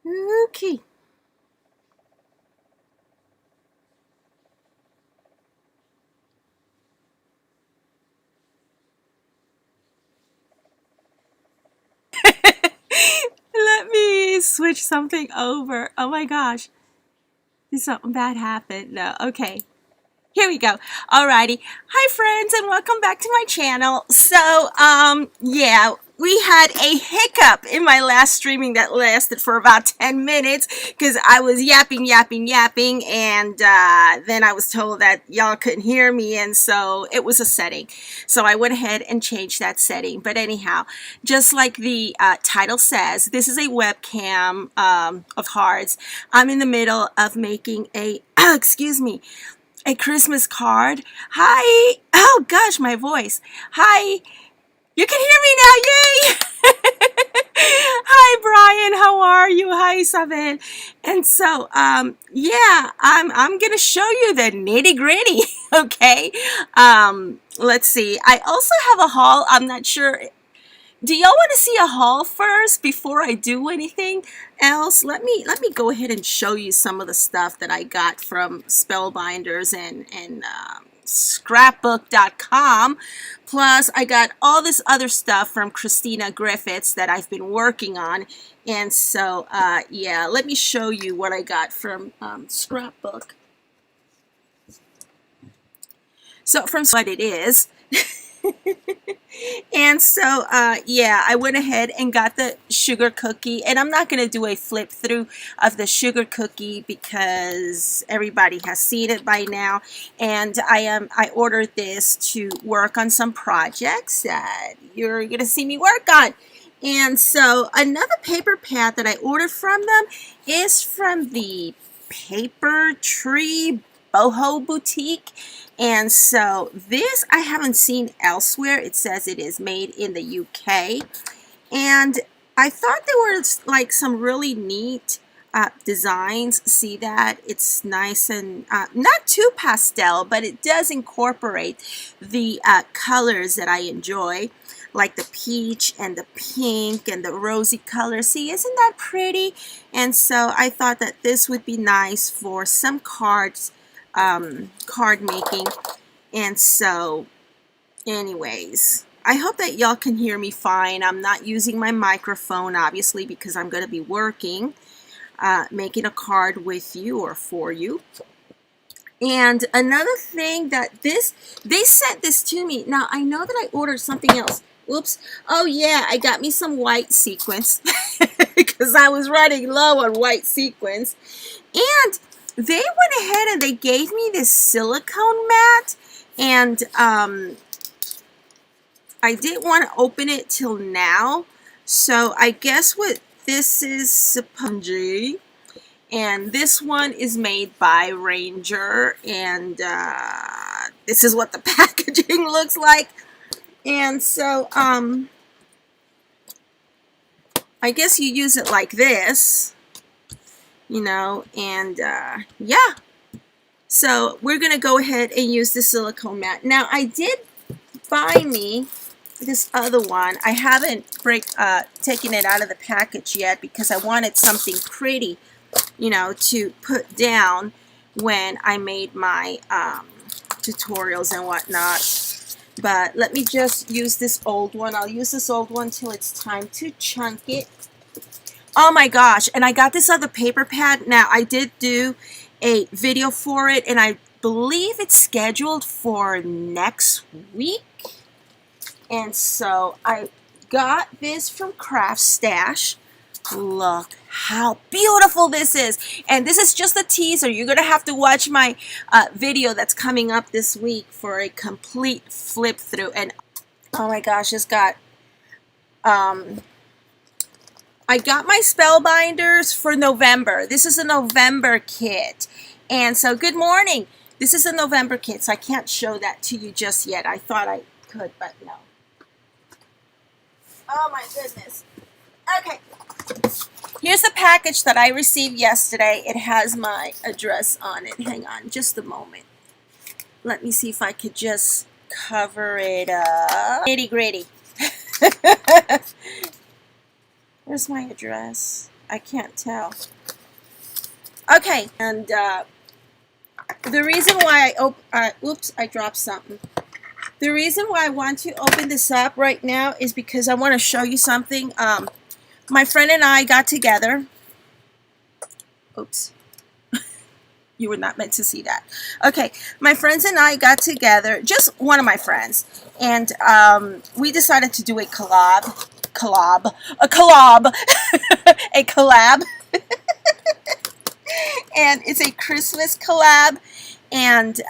Okay. Let me switch something over. Oh my gosh. Did something bad happen? No. Okay. Here we go. Alrighty. Hi friends and welcome back to my channel. So, yeah, we had a hiccup in my last streaming that lasted for about 10 minutes because I was yapping, and then I was told that y'all couldn't hear me, and so it was a setting. So I went ahead and changed that setting. But anyhow, just like the title says, this is a webcam of hearts. I'm in the middle of making a, excuse me, a Christmas card. Hi. Oh gosh, my voice. Hi. You can hear me now. Yay. Hi Brian, how are you? Hi Isabel. And so yeah, I'm going to show you the nitty-gritty, okay? Let's see. I also have a haul. I'm not sure. Do y'all want to see a haul first before I do anything else? Let me go ahead and show you some of the stuff that I got from Spellbinders and scrapbook.com. Plus, I got all this other stuff from Christina Griffiths that I've been working on. And so, yeah, let me show you what I got from Scrapbook. So, from what it is. And so, yeah, I went ahead and got the sugar cookie, and I'm not going to do a flip through of the sugar cookie because everybody has seen it by now. And I ordered this to work on some projects that you're going to see me work on. And so another paper pad that I ordered from them is from the Paper Tree Boho Boutique. And so this I haven't seen elsewhere. It says it is made in the UK. And I thought there were like some really neat designs. See that? It's nice and not too pastel, but it does incorporate the colors that I enjoy, like the peach and the pink and the rosy color. See, isn't that pretty? And so I thought that this would be nice for some cards, card making. And so anyways, I hope that y'all can hear me fine. I'm not using my microphone obviously because I'm going to be working, making a card with you or for you. And another thing that they sent this to me. Now I know that I ordered something else. Whoops. Oh yeah, I got me some white sequins because I was running low on white sequins. And they went ahead and they gave me this silicone mat, and I didn't want to open it till now, so I guess what this is spongy, and this one is made by Ranger, and this is what the packaging looks like. And so I guess you use it like this, you know, and yeah. So we're going to go ahead and use the silicone mat. Now I did buy me this other one. I haven't taken it out of the package yet because I wanted something pretty, you know, to put down when I made my tutorials and whatnot. But let me just use this old one. I'll use this old one till it's time to chunk it. Oh my gosh, and I got this other paper pad. Now I did do a video for it, and I believe it's scheduled for next week. And so I got this from Craftstash. Look how beautiful this is. And this is just a teaser. You're going to have to watch my video that's coming up this week for a complete flip through. And oh my gosh, it's got I got my Spellbinders for November. This is a November kit. And so, good morning. This is a November kit, so I can't show that to you just yet. I thought I could, but no. Oh my goodness. Okay. Here's the package that I received yesterday. It has my address on it. Hang on just a moment. Let me see if I could just cover it up. Nitty gritty. Where's my address? I can't tell. Okay, and the reason why oops, I dropped something. The reason why I want to open this up right now is because I want to show you something. My friend and I got together. Oops. You were not meant to see that. Okay, my friends and I got together, just one of my friends, and we decided to do a collab. A collab. And it's a Christmas collab, and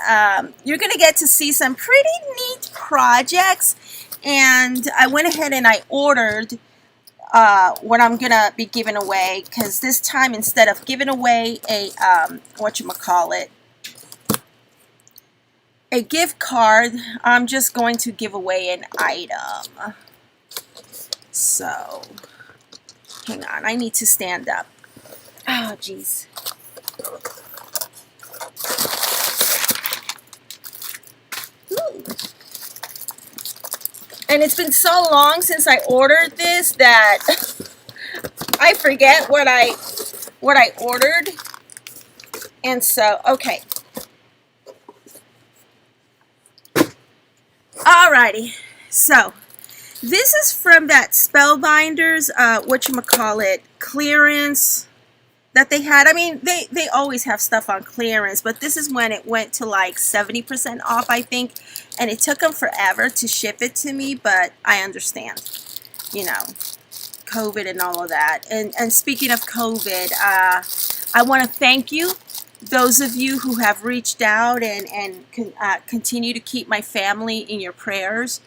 you're gonna get to see some pretty neat projects. And I went ahead and I ordered what I'm gonna be giving away, because this time, instead of giving away a whatchamacallit, a gift card, I'm just going to give away an item. So hang on, I need to stand up. Oh geez. Ooh. And it's been so long since I ordered this that I forget what I ordered. And so, okay. Alrighty. So, this is from that Spellbinders, whatchamacallit, clearance that they had. I mean, they always have stuff on clearance, but this is when it went to like 70% off, I think, and it took them forever to ship it to me, but I understand, you know, COVID and all of that. And speaking of COVID, I want to thank you, those of you who have reached out and continue to keep my family in your prayers.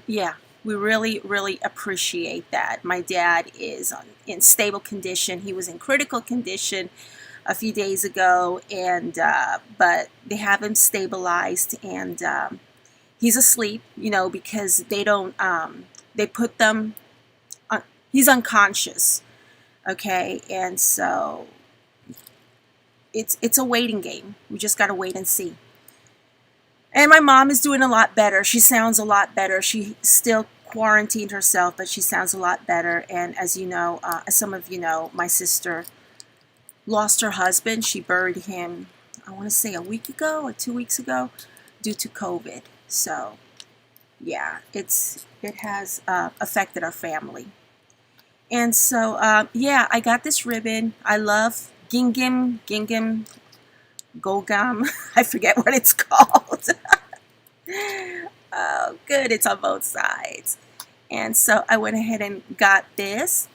Yeah. We really, really appreciate that. My dad is in stable condition. He was in critical condition a few days ago, and but they have him stabilized, and he's asleep, you know, because they don't, they put them, he's unconscious, okay, and so it's a waiting game. We just got to wait and see. And my mom is doing a lot better. She sounds a lot better. She still quarantined herself, but she sounds a lot better. And as you know, as some of you know, my sister lost her husband. She buried him, I want to say a week ago or 2 weeks ago, due to COVID. So, yeah, it has affected our family. And so, yeah, I got this ribbon. I love gingham, Golgam. I forget what it's called. Oh, good. It's on both sides. And so I went ahead and got this.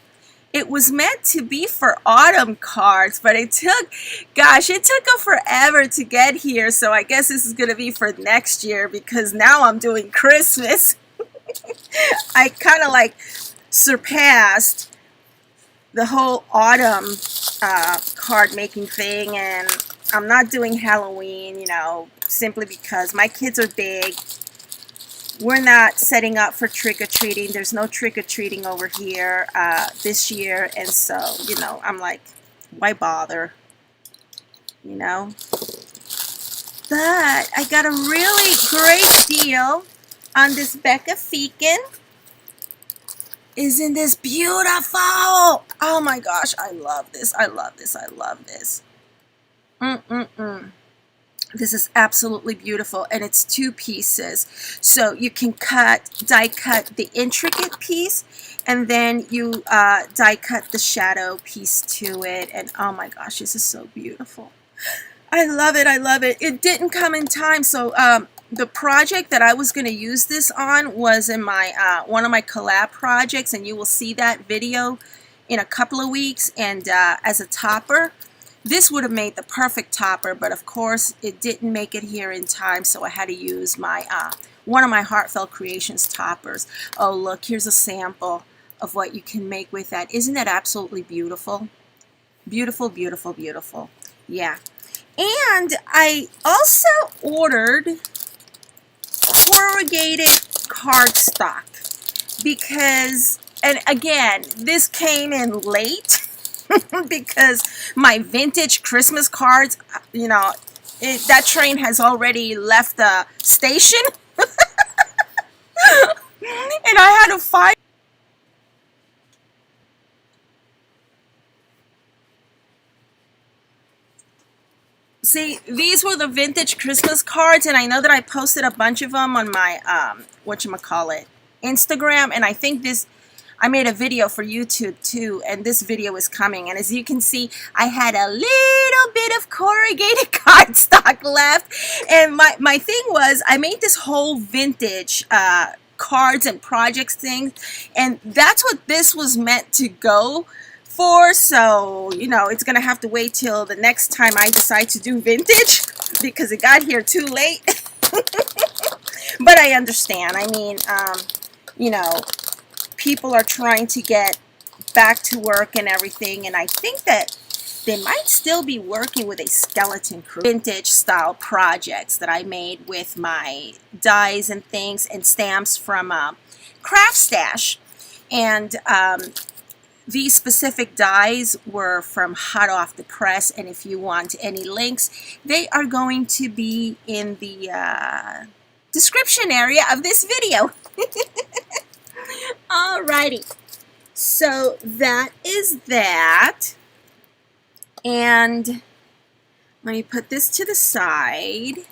It was meant to be for autumn cards, but it took them forever to get here. So I guess this is going to be for next year, because now I'm doing Christmas. I kind of like surpassed the whole autumn card making thing, and I'm not doing Halloween, you know, simply because my kids are big. We're not setting up for trick-or-treating. There's no trick-or-treating over here this year, and so, you know, I'm like, why bother, you know? But I got a really great deal on this Becca Feekin. Isn't this beautiful? Oh my gosh, I love this. I love this. I love this. This is absolutely beautiful, and it's 2 pieces. So you can die cut the intricate piece, and then you die cut the shadow piece to it. And oh my gosh, this is so beautiful. I love it. I love it. It didn't come in time, so the project that I was going to use this on was in my one of my collab projects, and you will see that video in a couple of weeks. And as a topper, this would have made the perfect topper, but of course it didn't make it here in time, so I had to use my one of my Heartfelt Creations toppers. Oh look, here's a sample of what you can make with that. Isn't that absolutely beautiful? Beautiful, beautiful, beautiful. Yeah. And I also ordered corrugated cardstock, because, and again, this came in late because my vintage Christmas cards, you know, that train has already left the station. And I had to find See, these were the vintage Christmas cards, and I know that I posted a bunch of them on my, whatchamacallit, Instagram, and I think I made a video for YouTube too, and this video is coming. And as you can see, I had a little bit of corrugated cardstock left. And my thing was, I made this whole vintage cards and projects thing, and that's what this was meant to go for. So, you know, it's gonna have to wait till the next time I decide to do vintage, because it got here too late. But I understand. I mean, you know, people are trying to get back to work and everything, and I think that they might still be working with a skeleton crew. Vintage style projects that I made with my dies and things and stamps from Craftstash. And these specific dies were from hot off the press, and if you want any links, they are going to be in the description area of this video. Alrighty, so that is that, and let me put this to the side.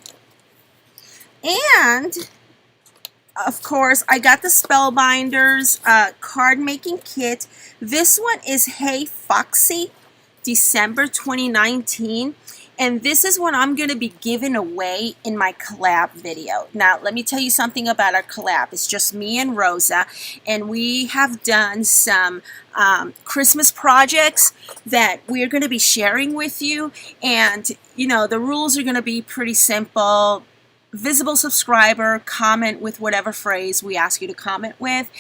And of course, I got the Spellbinders card making kit. This one is Hey Foxy, December 2019. And this is what I'm going to be giving away in my collab video. Now, let me tell you something about our collab. It's just me and Rosa, and we have done some Christmas projects that we're going to be sharing with you. And, you know, the rules are going to be pretty simple. Visible subscriber, comment with whatever phrase we ask you to comment with.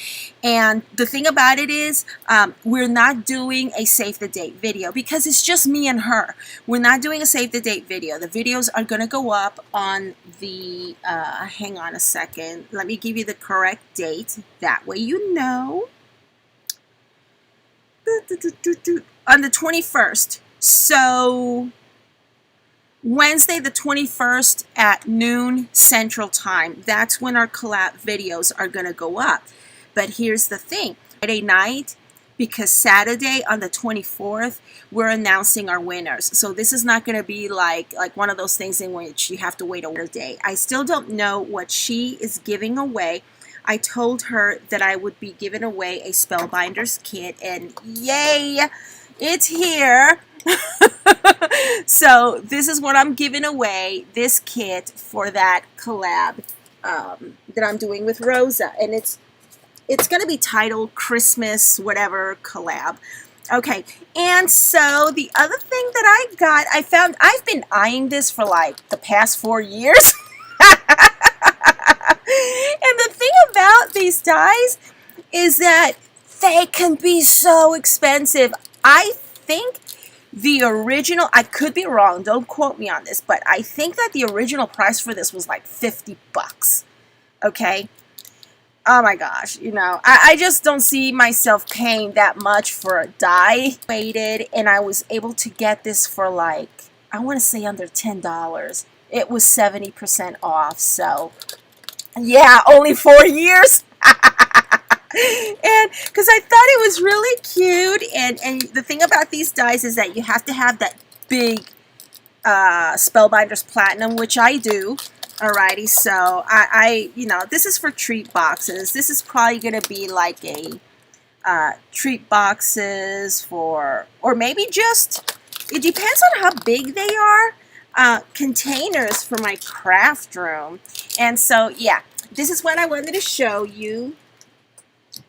And the thing about it is, we're not doing a save the date video because it's just me and her. We're not doing a save the date video. The videos are going to go up on the, hang on a second, let me give you the correct date. That way you know. On the 21st. So Wednesday the 21st at noon Central Time. That's when our collab videos are going to go up. But here's the thing. Friday night, because Saturday on the 24th, we're announcing our winners. So this is not going to be like one of those things in which you have to wait a day. I still don't know what she is giving away. I told her that I would be giving away a Spellbinders kit, and yay, it's here. So this is what I'm giving away, this kit for that collab that I'm doing with Rosa, and it's going to be titled Christmas whatever collab. Okay, and so the other thing that I got, I've been eyeing this for like the past 4 years. And the thing about these dies is that they can be so expensive. I think the original, I could be wrong, don't quote me on this, but I think that the original price for this was like 50 bucks. Okay? Oh my gosh, you know, I just don't see myself paying that much for a die. Waited, and I was able to get this for like, I want to say under $10. It was 70% off, so yeah, only 4 years. And because I thought it was really cute, and the thing about these dies is that you have to have that big Spellbinders Platinum, which I do. Alrighty, so I you know, this is for treat boxes. This is probably gonna be like a treat boxes for, or maybe just, it depends on how big they are, containers for my craft room. And so yeah, this is what I wanted to show you.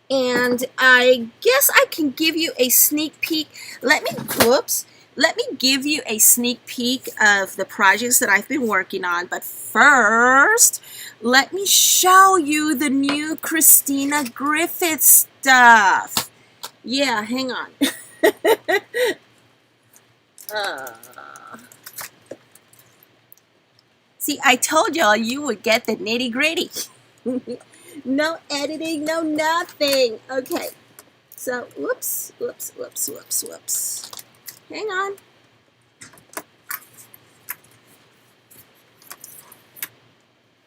And I guess I can give you a sneak peek. Let me give you a sneak peek of the projects that I've been working on. But first, let me show you the new Christina Griffith stuff. Yeah, hang on. See, I told y'all you would get the nitty gritty. No editing, no nothing. Okay, so whoops. Hang on.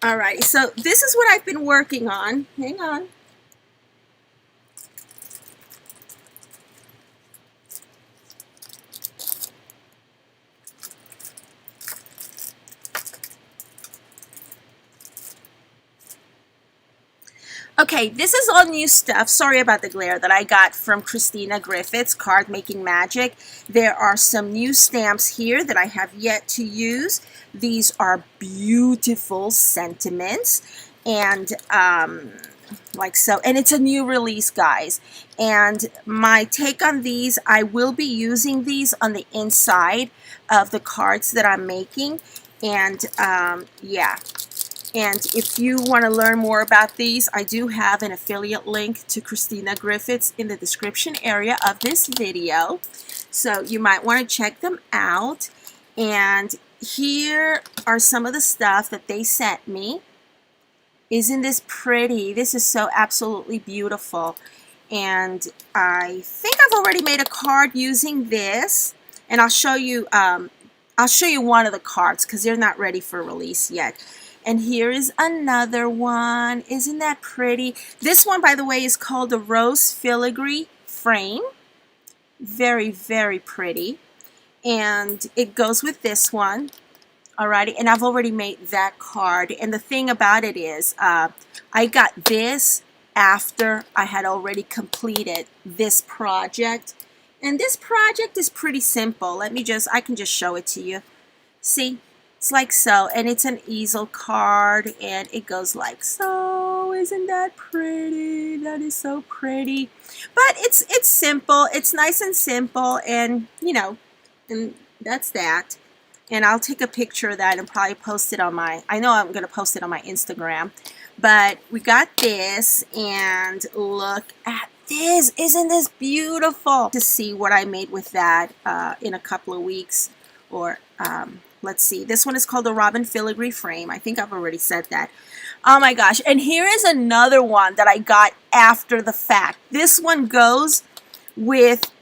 Alright, so this is what I've been working on. Hang on. Okay, this is all new stuff. Sorry about the glare, that I got from Christina Griffith's Card Making Magic. There are some new stamps here that I have yet to use. These are beautiful sentiments, and like so, and it's a new release, guys. And my take on these, I will be using these on the inside of the cards that I'm making. And yeah, and if you want to learn more about these, I do have an affiliate link to Christina Griffith's in the description area of this video, so you might want to check them out. And here are some of the stuff that they sent me. Isn't this pretty? This is so absolutely beautiful. And I think I've already made a card using this, and I'll show you one of the cards because they're not ready for release yet. And here is another one. Isn't that pretty? This one, by the way, is called the Rose Filigree Frame. Very, very pretty. And it goes with this one. Alrighty, and I've already made that card. And the thing about it is, I got this after I had already completed this project. And this project is pretty simple. I can just show it to you. See? It's like so, and it's an easel card, and it goes like so. Isn't that pretty? That is so pretty. But it's simple. It's nice and simple, and you know, and that's that. And I'll take a picture of that and probably post it on my, I know I'm going to post it on my Instagram. But we got this, and look at this. Isn't this beautiful? To see what I made with that in a couple of weeks, or let's see. This one is called the Robin Filigree Frame. I think I've already said that. Oh my gosh. And here is another one that I got after the fact. This one goes with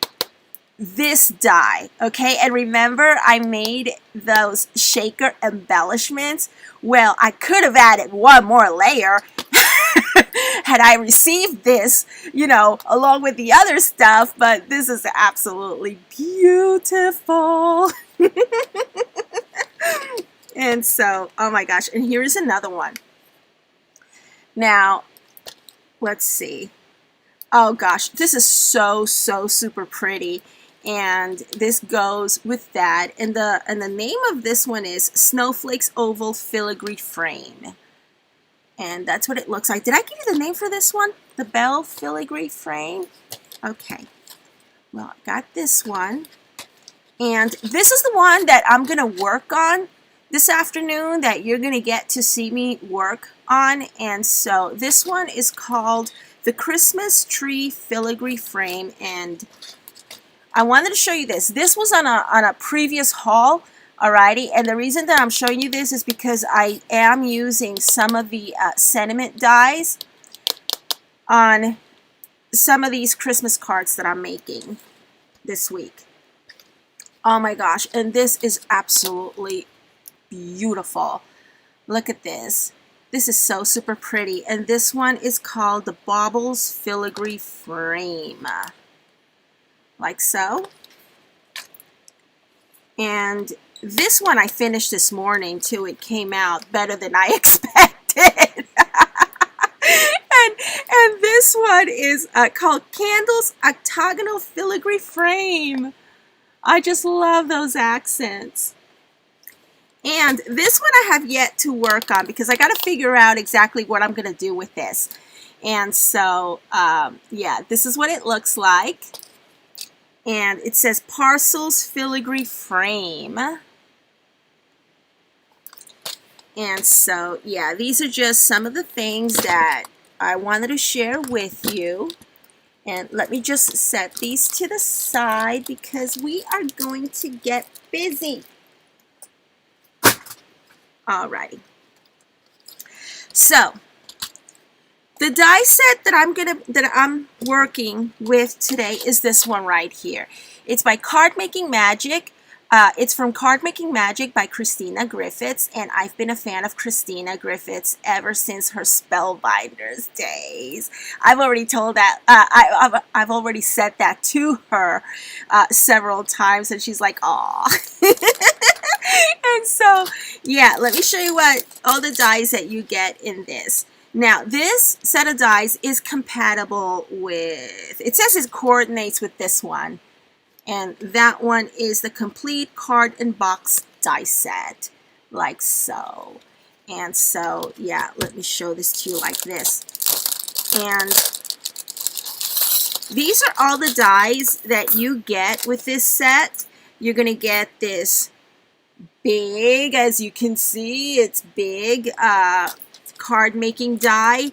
this die. Okay. And remember, I made those shaker embellishments. Well, I could have added one more layer had I received this, you know, along with the other stuff. But this is absolutely beautiful. And so, oh my gosh, and here's another one. Now, let's see. Oh gosh, this is so super pretty, and this goes with that. And the name of this one is Snowflakes Oval Filigree Frame, and that's what it looks like. Did I give you the name for this one? The Bell Filigree Frame. Okay. Well, I got this one, and this is the one that I'm gonna work on this afternoon, that you're going to get to see me work on. And so this one is called the Christmas Tree Filigree Frame, and I wanted to show you this. This was on a previous haul, alrighty, and the reason that I'm showing you this is because I am using some of the sentiment dies on some of these Christmas cards that I'm making this week. Oh my gosh, and this is absolutely beautiful. Look at this. This is so super pretty. And this one is called the Baubles Filigree Frame. Like so. And this one I finished this morning too. It came out better than I expected. and this one is called Candles Octagonal Filigree Frame. I just love those accents. And this one I have yet to work on because I got to figure out exactly what I'm going to do with this. And so, yeah, this is what it looks like. And it says Parcels Filigree Frame. And so, yeah, these are just some of the things that I wanted to share with you. And let me just set these to the side because we are going to get busy. Alrighty. So the die set that I'm working with today is this one right here. It's by Card Making Magic. It's from Card Making Magic by Christina Griffiths, and I've been a fan of Christina Griffiths ever since her Spellbinders days. I've already told that, I've already said that to her several times, and she's like, "Aw." And so, yeah, let me show you what all the dies that you get in this. Now, this set of dies is compatible with, it says it coordinates with this one. And that one is the complete card and box die set, like so. And so, yeah, let me show this to you like this. And these are all the dies that you get with this set. You're going to get this big, as you can see, it's big card making die.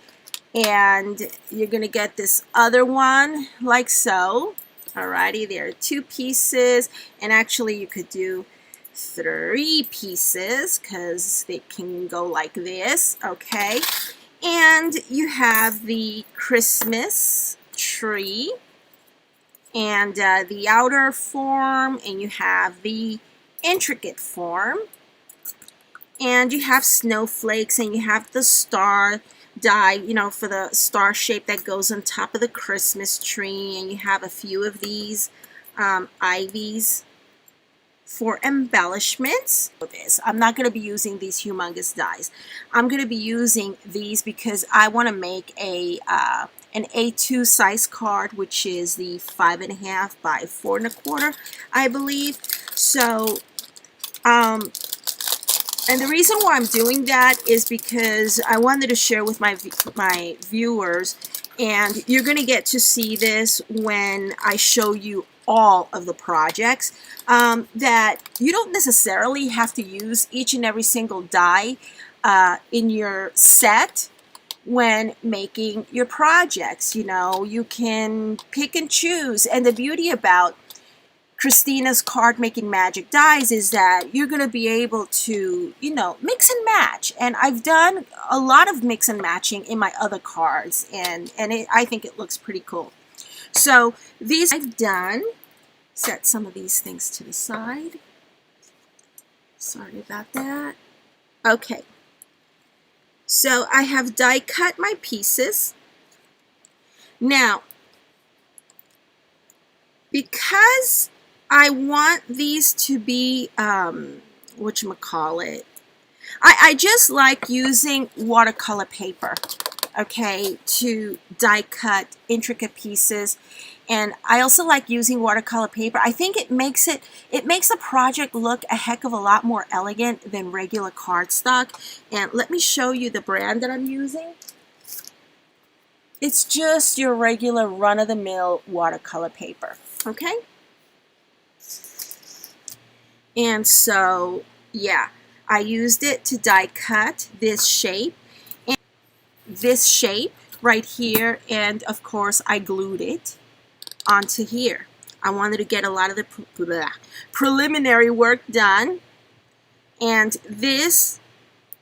And you're going to get this other one like so. Alrighty, there are 2 pieces, and actually you could do 3 pieces because they can go like this, okay? And you have the Christmas tree and the outer form, and you have the intricate form, and you have snowflakes, and you have the star die, you know, for the star shape that goes on top of the Christmas tree, and you have a few of these ivies for embellishments. I'm not going to be using these humongous dies. I'm going to be using these because I want to make a an A2 size card, which is the 5.5 by 4.25, I believe. So and the reason why I'm doing that is because I wanted to share with my viewers, and you're going to get to see this when I show you all of the projects, that you don't necessarily have to use each and every single die in your set when making your projects. You know, you can pick and choose, and the beauty about Christina's card making magic dies is that you're going to be able to, you know, mix and match. And I've done a lot of mix and matching in my other cards, and I think it looks pretty cool. So these I've done. Set some of these things to the side. Sorry about that. Okay. So I have die cut my pieces. Now, because I want these to be, whatchamacallit, I just like using watercolor paper, okay, to die cut intricate pieces. And I also like using watercolor paper. I think it makes a project look a heck of a lot more elegant than regular cardstock. And let me show you the brand that I'm using. It's just your regular run-of-the-mill watercolor paper, okay? And so, yeah, I used it to die cut this shape and this shape right here, and of course I glued it onto here. I wanted to get a lot of the preliminary work done, and this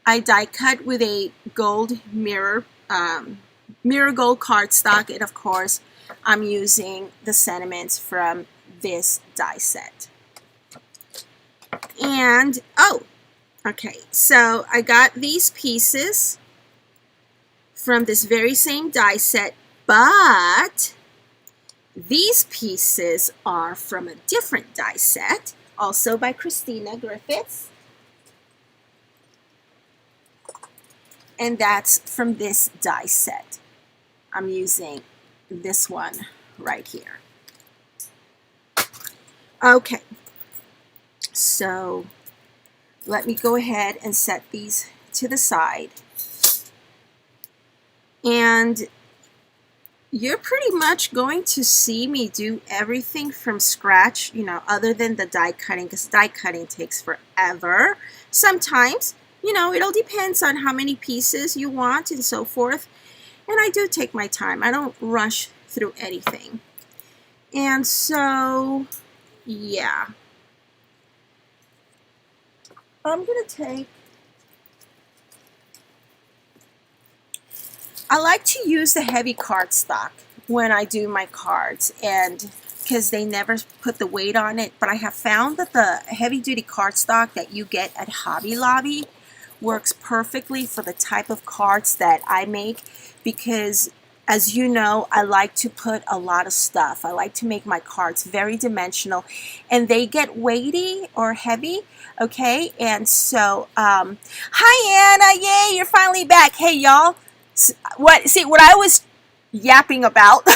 I die cut with a gold mirror gold cardstock, and of course I'm using the sentiments from this die set. And okay, so I got these pieces from this very same die set, but these pieces are from a different die set, also by Christina Griffiths, and that's from this die set. I'm using this one right here. Okay, so let me go ahead and set these to the side. And you're pretty much going to see me do everything from scratch, you know, other than the die cutting, because die cutting takes forever. Sometimes, you know, it all depends on how many pieces you want and so forth. And I do take my time. I don't rush through anything. And so, yeah. I'm going to take, I like to use the heavy cardstock when I do my cards, and because they never put the weight on it, but I have found that the heavy duty cardstock that you get at Hobby Lobby works perfectly for the type of cards that I make, because as you know, I like to put a lot of stuff. I like to make my cards very dimensional, and they get weighty or heavy, okay? And so, hi Anna, yay, you're finally back. Hey y'all, What I was yapping about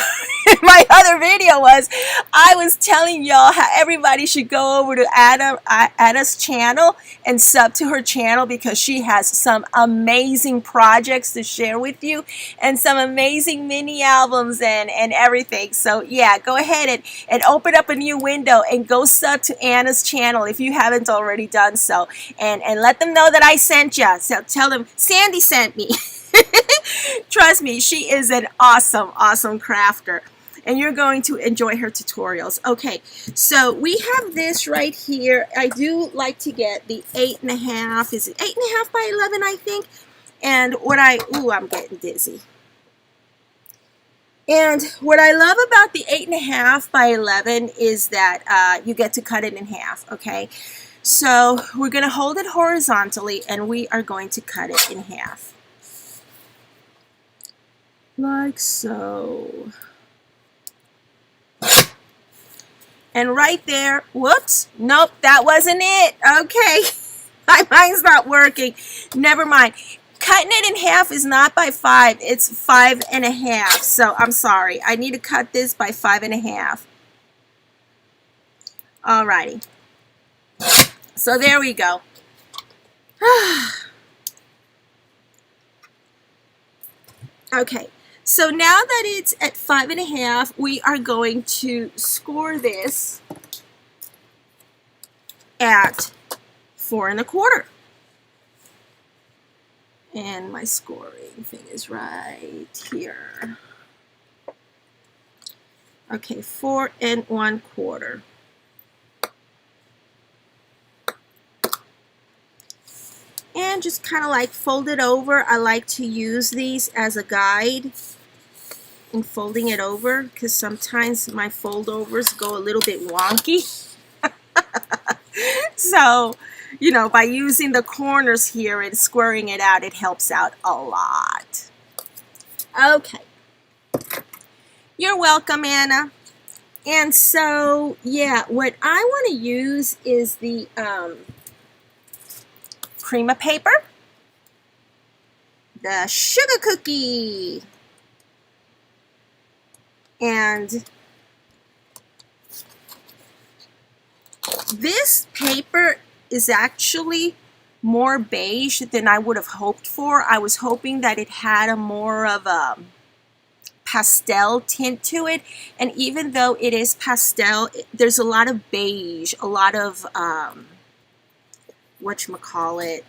in my other video was I was telling y'all how everybody should go over to Anna's channel and sub to her channel, because she has some amazing projects to share with you and some amazing mini albums and everything. So yeah, go ahead and open up a new window and go sub to Anna's channel if you haven't already done so, and let them know that I sent you. So tell them Sandy sent me. Trust me, she is an awesome crafter, and you're going to enjoy her tutorials. Okay, so we have this right here. I do like to get the 8.5. Is it 8.5 by 11, I think? And what I'm getting dizzy. And what I love about the 8.5 by 11 is that you get to cut it in half, okay? So we're going to hold it horizontally, and we are going to cut it in half. Like so. And right there, whoops, nope, that wasn't it. Okay, my mind's not working. Never mind. Cutting it in half is not by 5, it's 5.5. So I'm sorry, I need to cut this by 5.5. Alrighty. So there we go. Okay. So now that it's at 5.5, we are going to score this at 4.25. And my scoring thing is right here. Okay, 4.25. And just kind of like fold it over. I like to use these as a guide in folding it over, because sometimes my fold overs go a little bit wonky. So, you know, by using the corners here and squaring it out, it helps out a lot. Okay. You're welcome, Anna. And so, yeah, what I want to use is the cream of paper, the sugar cookie, and this paper is actually more beige than I would have hoped for. I was hoping that it had a more of a pastel tint to it, and even though it is pastel, there's a lot of beige, a lot of whatchamacallit,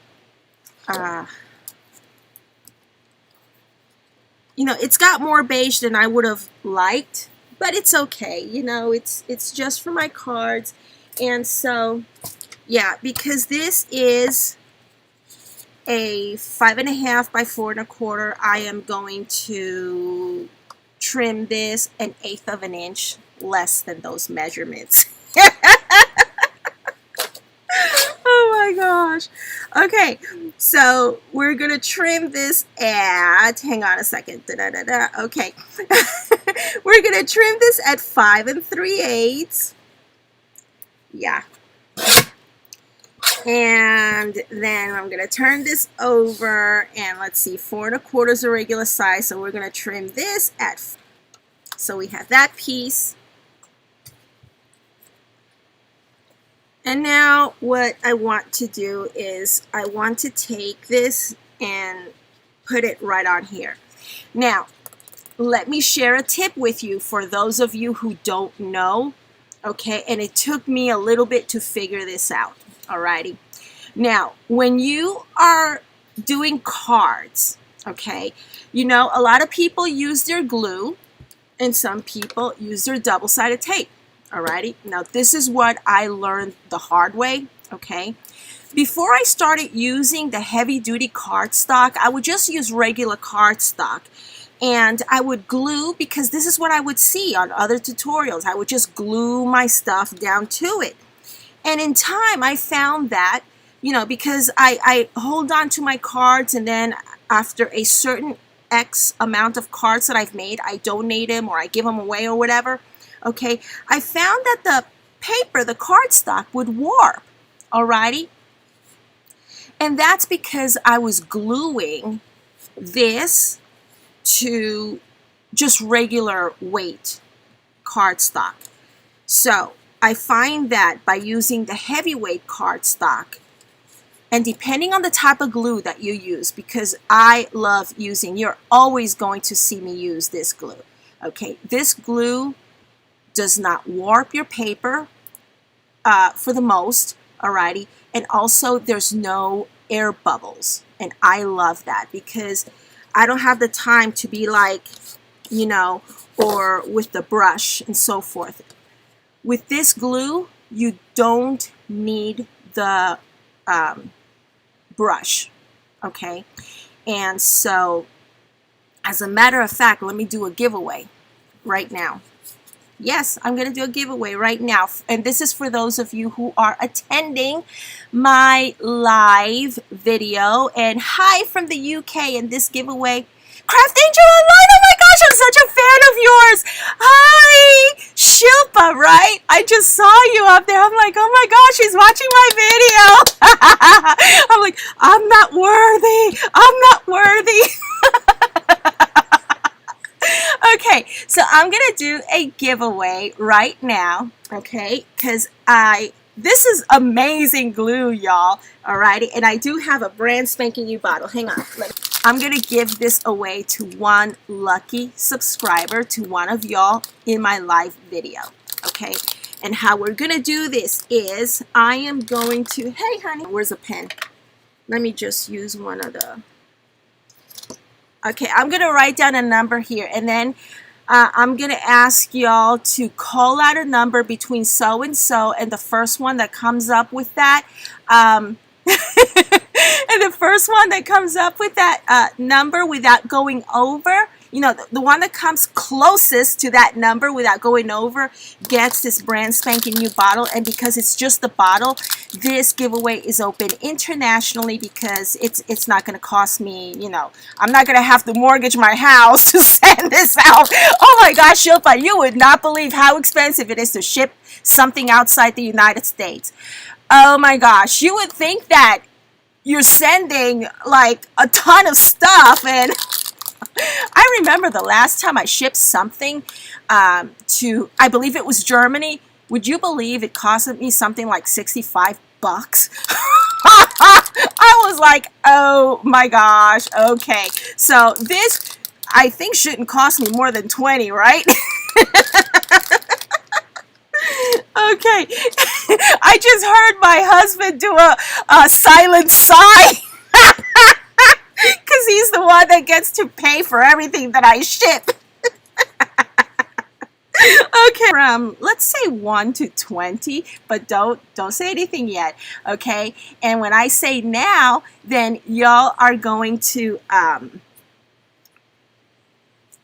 you know, it's got more beige than I would have liked, but it's okay. You know, it's just for my cards. And so, yeah, because this is a 5.5 by 4.25, I am going to trim this 1/8 of an inch less than those measurements. Oh my gosh. Okay, so we're going to trim this at, hang on a second, okay. We're going to trim this at 5 3/8. Yeah. And then I'm going to turn this over, and let's see, 4.25 is a regular size, so we're going to trim this at, so we have that piece. And now what I want to do is I want to take this and put it right on here. Now, let me share a tip with you for those of you who don't know, okay? And it took me a little bit to figure this out, alrighty? Now, when you are doing cards, okay, you know, a lot of people use their glue and some people use their double-sided tape. Alrighty, now this is what I learned the hard way, okay? Before I started using the heavy-duty cardstock, I would just use regular cardstock. And I would glue, because this is what I would see on other tutorials. I would just glue my stuff down to it. And in time, I found that, you know, because I hold on to my cards, and then after a certain X amount of cards that I've made, I donate them or I give them away or whatever. Okay, I found that the paper, the cardstock, would warp, alrighty? And that's because I was gluing this to just regular weight cardstock. So I find that by using the heavyweight cardstock, and depending on the type of glue that you use, because I love using, you're always going to see me use this glue. Okay, this glue does not warp your paper for the most, alrighty, and also there's no air bubbles, and I love that because I don't have the time to be like, you know, or with the brush and so forth. With this glue, you don't need the brush, okay? And so, as a matter of fact, let me do a giveaway right now. Yes, I'm going to do a giveaway right now. And this is for those of you who are attending my live video. And hi from the UK in this giveaway. Craft Angel Online, oh my gosh, I'm such a fan of yours. Hi, Shilpa, right? I just saw you up there. I'm like, oh my gosh, she's watching my video. I'm like, I'm not worthy. I'm not worthy. Okay, so I'm going to do a giveaway right now, okay, because this is amazing glue, y'all, alrighty, and I do have a brand spanking new bottle. Hang on. I'm going to give this away to one lucky subscriber, to one of y'all in my live video, okay? And how we're going to do this is I am going to, hey, honey, where's a pen? Let me just use one of the, okay, I'm going to write down a number here, and then I'm going to ask y'all to call out a number between so and so, and the first one that comes up with that, and the first one that comes up with that number without going over, you know, the one that comes closest to that number without going over gets this brand spanking new bottle. And because it's just the bottle, this giveaway is open internationally because it's not going to cost me, you know, I'm not going to have to mortgage my house to send this out. Oh my gosh, Shilpa, you would not believe how expensive it is to ship something outside the United States. Oh my gosh, you would think that you're sending like a ton of stuff, and I remember the last time I shipped something to, I believe it was Germany. Would you believe it cost me something like 65 bucks? I was like, oh my gosh, okay. So this, I think, shouldn't cost me more than 20, right? Okay. I just heard my husband do a silent sigh. Because he's the one that gets to pay for everything that I ship. Okay, let's say 1 to 20, but don't say anything yet, okay? And when I say now, then y'all are going to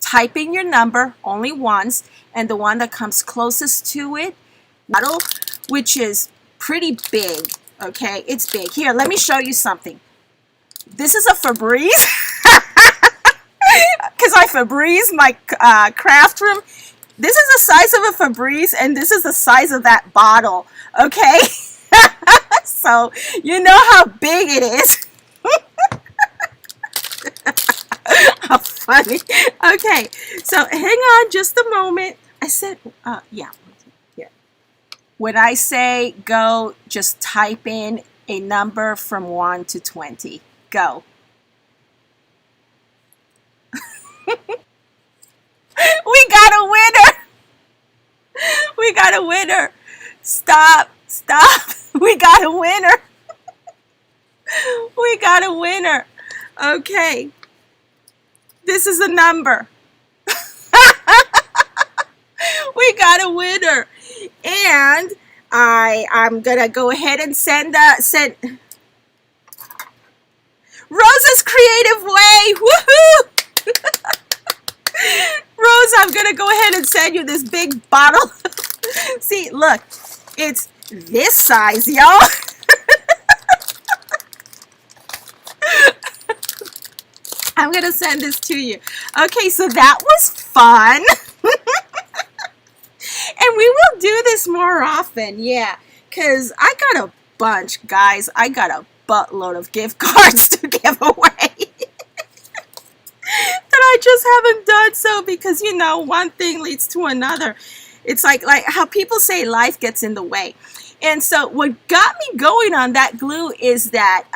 type in your number only once, and the one that comes closest to it, bottle, which is pretty big, okay? It's big. Here, let me show you something. This is a Febreze, because I Febreze my craft room. This is the size of a Febreze, and this is the size of that bottle, okay? So, you know how big it is. How funny. Okay, so hang on just a moment. I said, yeah. When I say go, just type in a number from 1 to 20. Go. We got a winner. We got a winner. Stop. We got a winner. We got a winner. Okay. This is a number. We got a winner. And I'm gonna go ahead and send Rosa's Creative Way. Woohoo! Rosa, I'm gonna go ahead and send you this big bottle. See, look, it's this size, y'all. I'm gonna send this to you. Okay, so that was fun. And we will do this more often, yeah, because I got a bunch, guys. I got a buttload of gift cards to give away that I just haven't done so because, you know, one thing leads to another. It's like how people say life gets in the way. And so what got me going on that glue is that,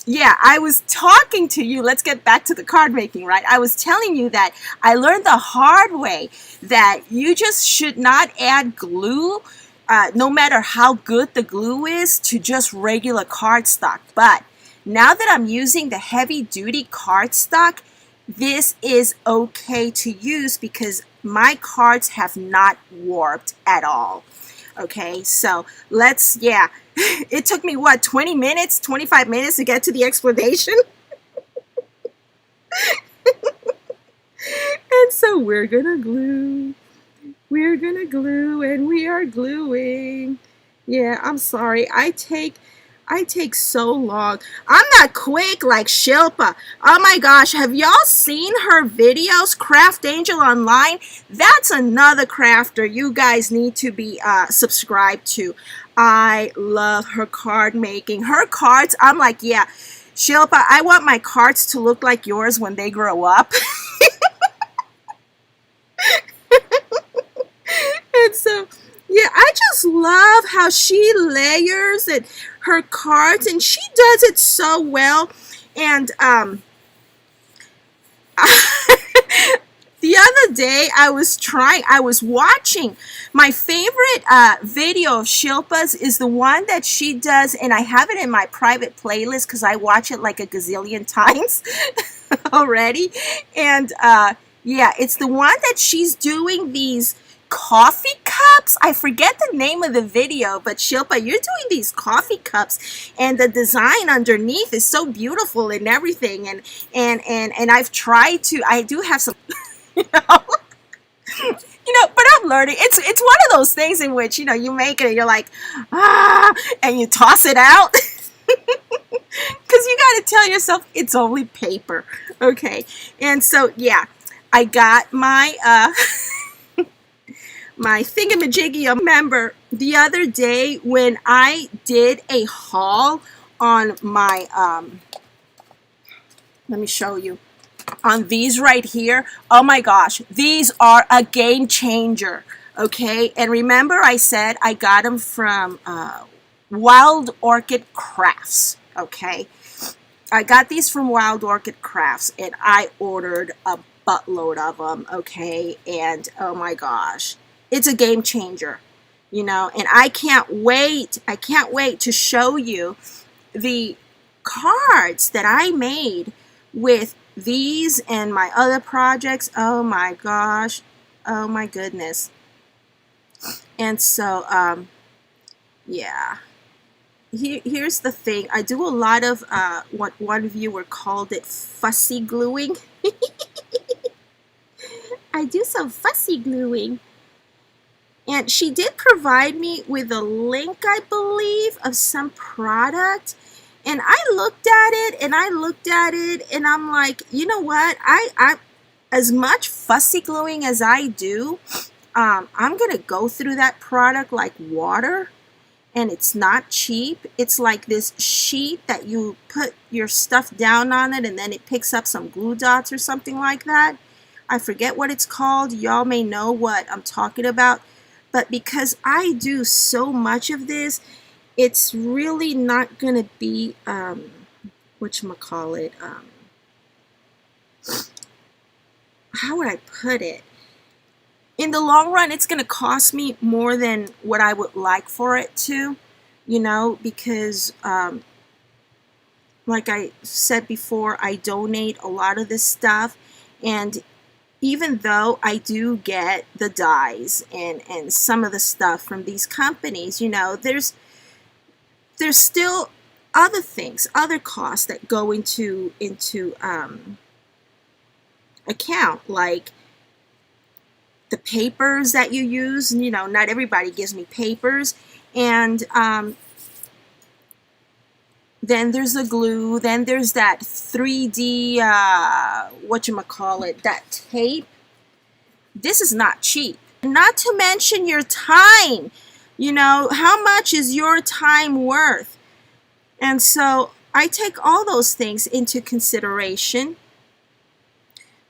yeah, I was talking to you. Let's get back to the card making, right? I was telling you that I learned the hard way that you just should not add glue, no matter how good the glue is, to just regular cardstock. But now that I'm using the heavy duty cardstock, this is okay to use because my cards have not warped at all. Okay, so let's, yeah, it took me what, 20 minutes, 25 minutes to get to the explanation? And so we're gonna glue. We're gonna glue, and we are gluing. Yeah, I'm sorry. I take so long. I'm not quick like Shilpa. Oh my gosh, have y'all seen her videos? Craft Angel Online? That's another crafter you guys need to be subscribed to. I love her card making. Her cards, I'm like, yeah, Shilpa, I want my cards to look like yours when they grow up. And so, yeah, I just love how she layers and her cards, and she does it so well. And the other day I was watching my favorite video of Shilpa's is the one that she does, and I have it in my private playlist because I watch it like a gazillion times already. And yeah, it's the one that she's doing these coffee cups. I forget the name of the video, but Shilpa, you're doing these coffee cups, and the design underneath is so beautiful and everything. And I've tried to. I do have some, you know, but I'm learning. It's one of those things in which, you know, you make it and you're like, and you toss it out. Because you got to tell yourself it's only paper, okay? And so, yeah, I got my my thingamajiggy. Remember the other day when I did a haul on my, let me show you, on these right here. Oh my gosh, these are a game changer, okay? And remember I said I got them from Wild Orchid Crafts, okay? I got these from Wild Orchid Crafts, and I ordered a buttload of them, okay? And oh my gosh, it's a game changer, you know, and I can't wait to show you the cards that I made with these and my other projects. Oh my gosh, oh my goodness. And so, yeah, here's the thing. I do a lot of what one viewer called it fussy gluing. I do some fussy gluing. And she did provide me with a link, I believe, of some product. And I looked at it, and I'm like, you know what? I as much fussy gluing as I do, I'm going to go through that product like water. And it's not cheap. It's like this sheet that you put your stuff down on it, and then it picks up some glue dots or something like that. I forget what it's called. Y'all may know what I'm talking about. But because I do so much of this, it's really not going to be, whatchamacallit, how would I put it? In the long run, it's going to cost me more than what I would like for it to, you know, because, like I said before, I donate a lot of this stuff, and even though I do get the dyes and some of the stuff from these companies, you know, there's still other things, other costs that go into account, like the papers that you use. You know, not everybody gives me papers, and then there's the glue, then there's that 3D, whatchamacallit, that tape. This is not cheap. Not to mention your time. You know, how much is your time worth? And so I take all those things into consideration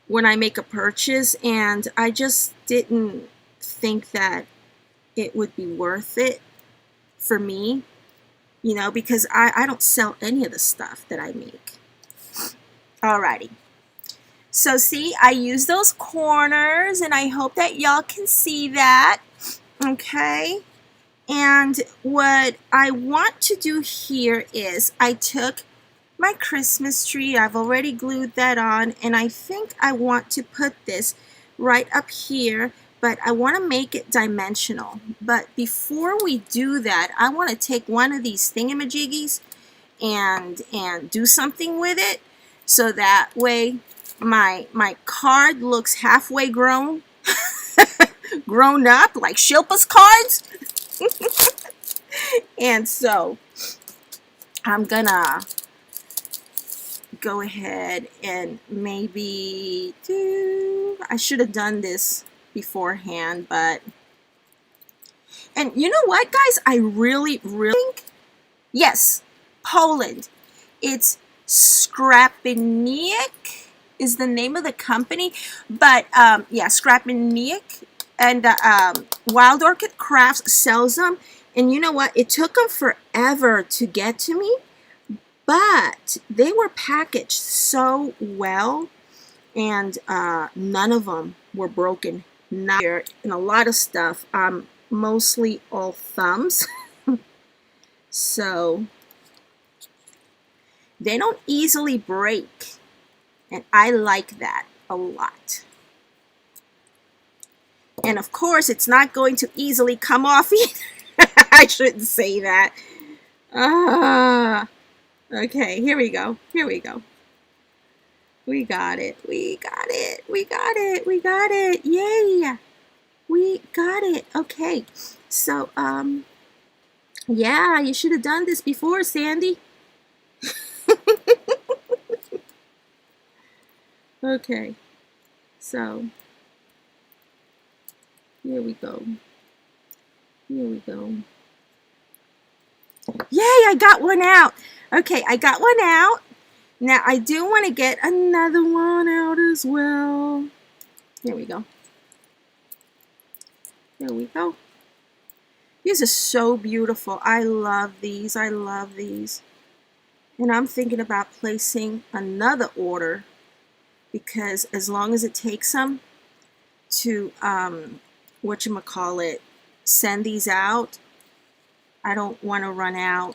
when I make a purchase, and I just didn't think that it would be worth it for me, you know, because I don't sell any of the stuff that I make. Alrighty. So see, I use those corners, and I hope that y'all can see that. Okay. And what I want to do here is I took my Christmas tree, I've already glued that on, and I think I want to put this right up here, but I want to make it dimensional. But before we do that, I want to take one of these thingamajiggies and do something with it, so that way my card looks halfway grown grown up, like Shilpa's cards. And so I'm gonna go ahead and maybe I should have done this beforehand, but, and you know what, guys, I really think, yes, Poland, it's Scrapiniak is the name of the company, but yeah, Scrapiniak, and Wild Orchid Crafts sells them. And you know what, it took them forever to get to me, but they were packaged so well, and none of them were broken. Not here, and a lot of stuff, mostly all thumbs. So they don't easily break, and I like that a lot. And of course, it's not going to easily come off either. I shouldn't say that. Okay, here we go. Here we go. We got it. We got it. We got it. We got it. Yay! We got it. Okay. So, yeah, you should have done this before, Sandy. Okay. So, here we go. Here we go. Yay, I got one out. Okay, I got one out. Now, I do want to get another one out as well. Here we go. There we go. These are so beautiful. I love these. I love these. And I'm thinking about placing another order, because as long as it takes them to, whatchamacallit, send these out, I don't want to run out.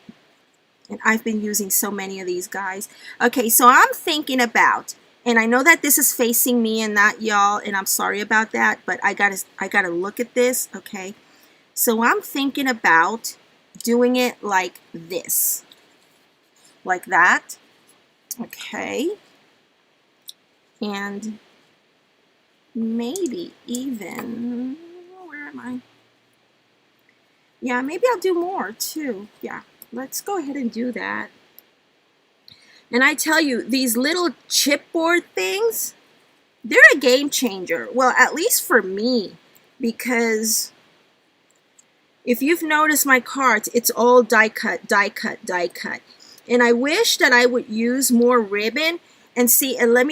And I've been using so many of these, guys. Okay, so I'm thinking about, and I know that this is facing me and not y'all, and I'm sorry about that, but I gotta look at this, okay? So I'm thinking about doing it like this. Like that. Okay. And maybe even, where am I? Yeah, maybe I'll do more too. Yeah, let's go ahead and do that. And I tell you, these little chipboard things, they're a game changer. Well, at least for me, because if you've noticed my cards, it's all die cut, die cut, die cut. And I wish that I would use more ribbon. And see, and let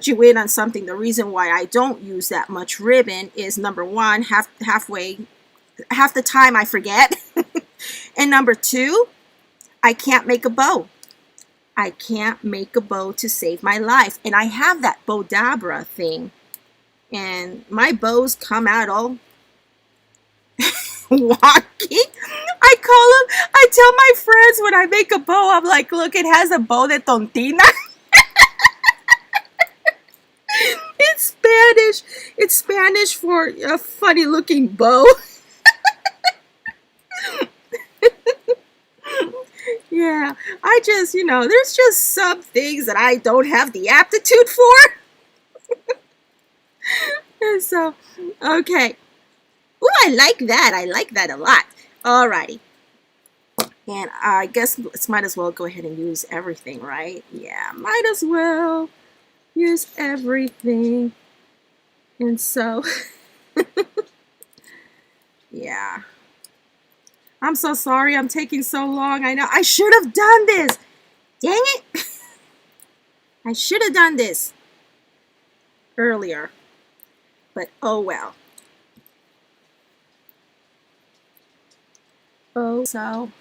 you in on something. The reason why I don't use that much ribbon is, number one, half the time I forget. And number two, I can't make a bow. I can't make a bow to save my life. And I have that Bowdabra thing. And my bows come out all wonky. I tell my friends when I make a bow, I'm like, look, it has a bow de tontina. It's Spanish. It's Spanish for a funny looking bow. Yeah, I just, you know, there's just some things that I don't have the aptitude for. And so, okay. Ooh, I like that. I like that a lot. Alrighty. And I guess it's might as well go ahead and use everything, right? Yeah, might as well use everything. And so, yeah. I'm so sorry I'm taking so long. I know I should have done this. Dang it. I should have done this. earlier, but oh well. Oh, so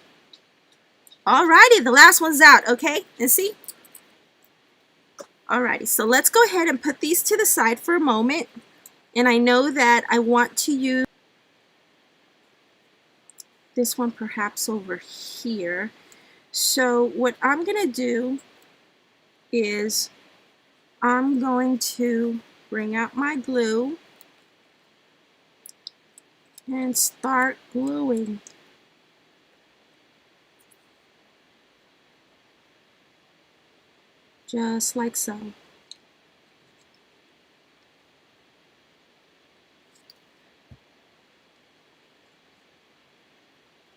alrighty, the last one's out. Okay, and see. Alrighty, so let's go ahead and put these to the side for a moment. And I know that I want to use this one perhaps over here. So what I'm going to do is I'm going to bring out my glue and start gluing. Just like so.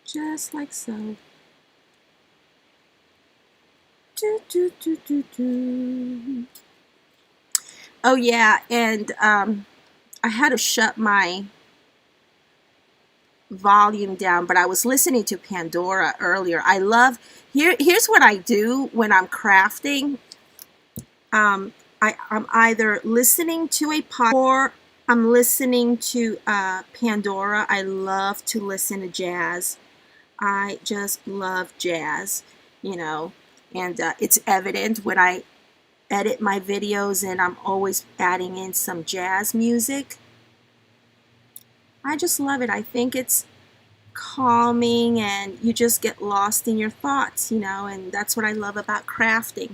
Just like so. Do, do, do, do, do. Oh yeah, and I had to shut my volume down, but I was listening to Pandora earlier. I love, here's what I do when I'm crafting. I'm either listening to a podcast or I'm listening to Pandora. I love to listen to jazz. I just love jazz, you know, and it's evident when I edit my videos and I'm always adding in some jazz music. I just love it. I think it's calming and you just get lost in your thoughts, you know, and that's what I love about crafting.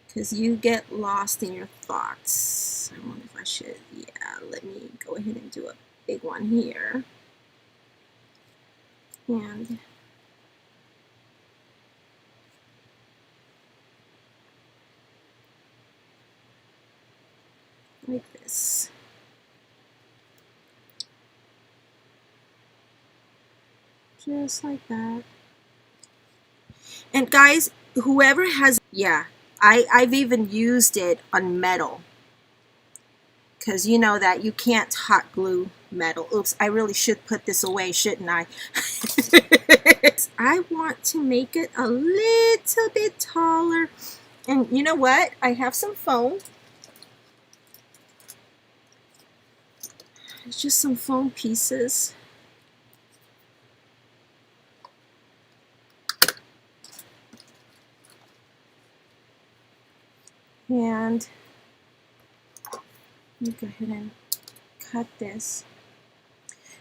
Because you get lost in your thoughts. I wonder if I should, yeah, let me go ahead and do a big one here. And like this. Just like that. And guys, whoever has, yeah, I've even used it on metal. Because you know that you can't hot glue metal. Oops, I really should put this away, shouldn't I? I want to make it a little bit taller. And you know what? I have some foam. It's just some foam pieces. And let me go ahead and cut this.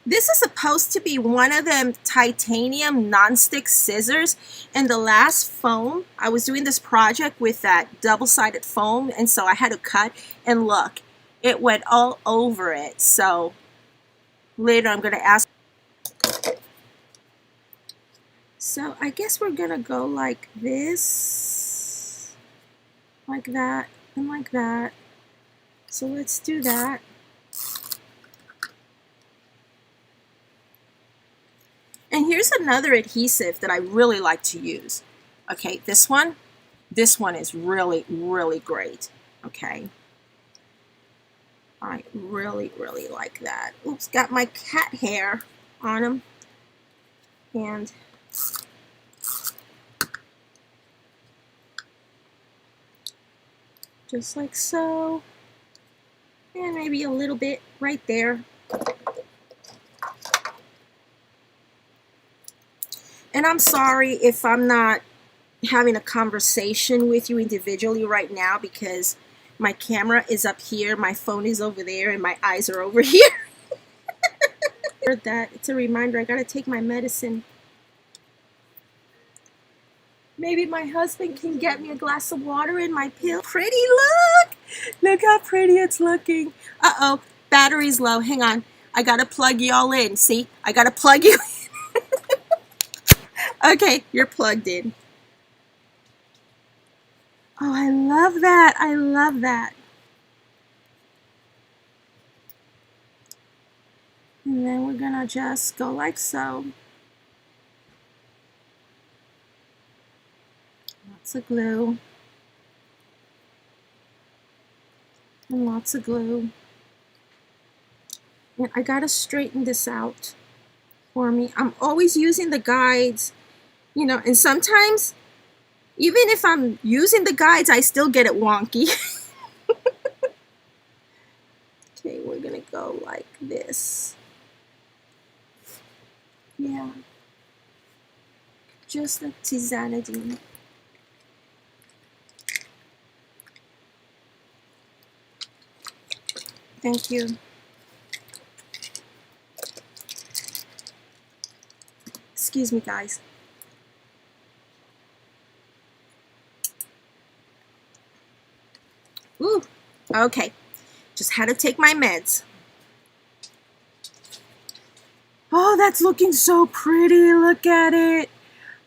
This is supposed to be one of them titanium non-stick scissors, and the last foam, I was doing this project with that double-sided foam, and so I had to cut, and look, it went all over it. So later I'm going to ask. So I guess we're going to go like this, like that, and like that. So let's do that. And here's another adhesive that I really like to use. Okay, this one is really, really great. Okay. I really, really like that. Oops, got my cat hair on them. And just like so. And maybe a little bit right there. And I'm sorry if I'm not having a conversation with you individually right now because my camera is up here, my phone is over there, and my eyes are over here. That it's a reminder I gotta take my medicine. Maybe my husband can get me a glass of water and my pill. Pretty, look! Look how pretty it's looking. Uh-oh, battery's low. Hang on. I gotta plug y'all in. See? I gotta plug you in. Okay, you're plugged in. Oh, I love that. I love that. And then we're gonna just go like so. Lots of glue. And lots of glue. And I gotta straighten this out for me. I'm always using the guides, you know, and sometimes Even if I'm using the guides, I still get it wonky. Okay, we're gonna go like this. Yeah. Just like Tizanidine. Thank you. Excuse me, guys. Ooh, okay. Just had to take my meds. Oh, that's looking so pretty. Look at it.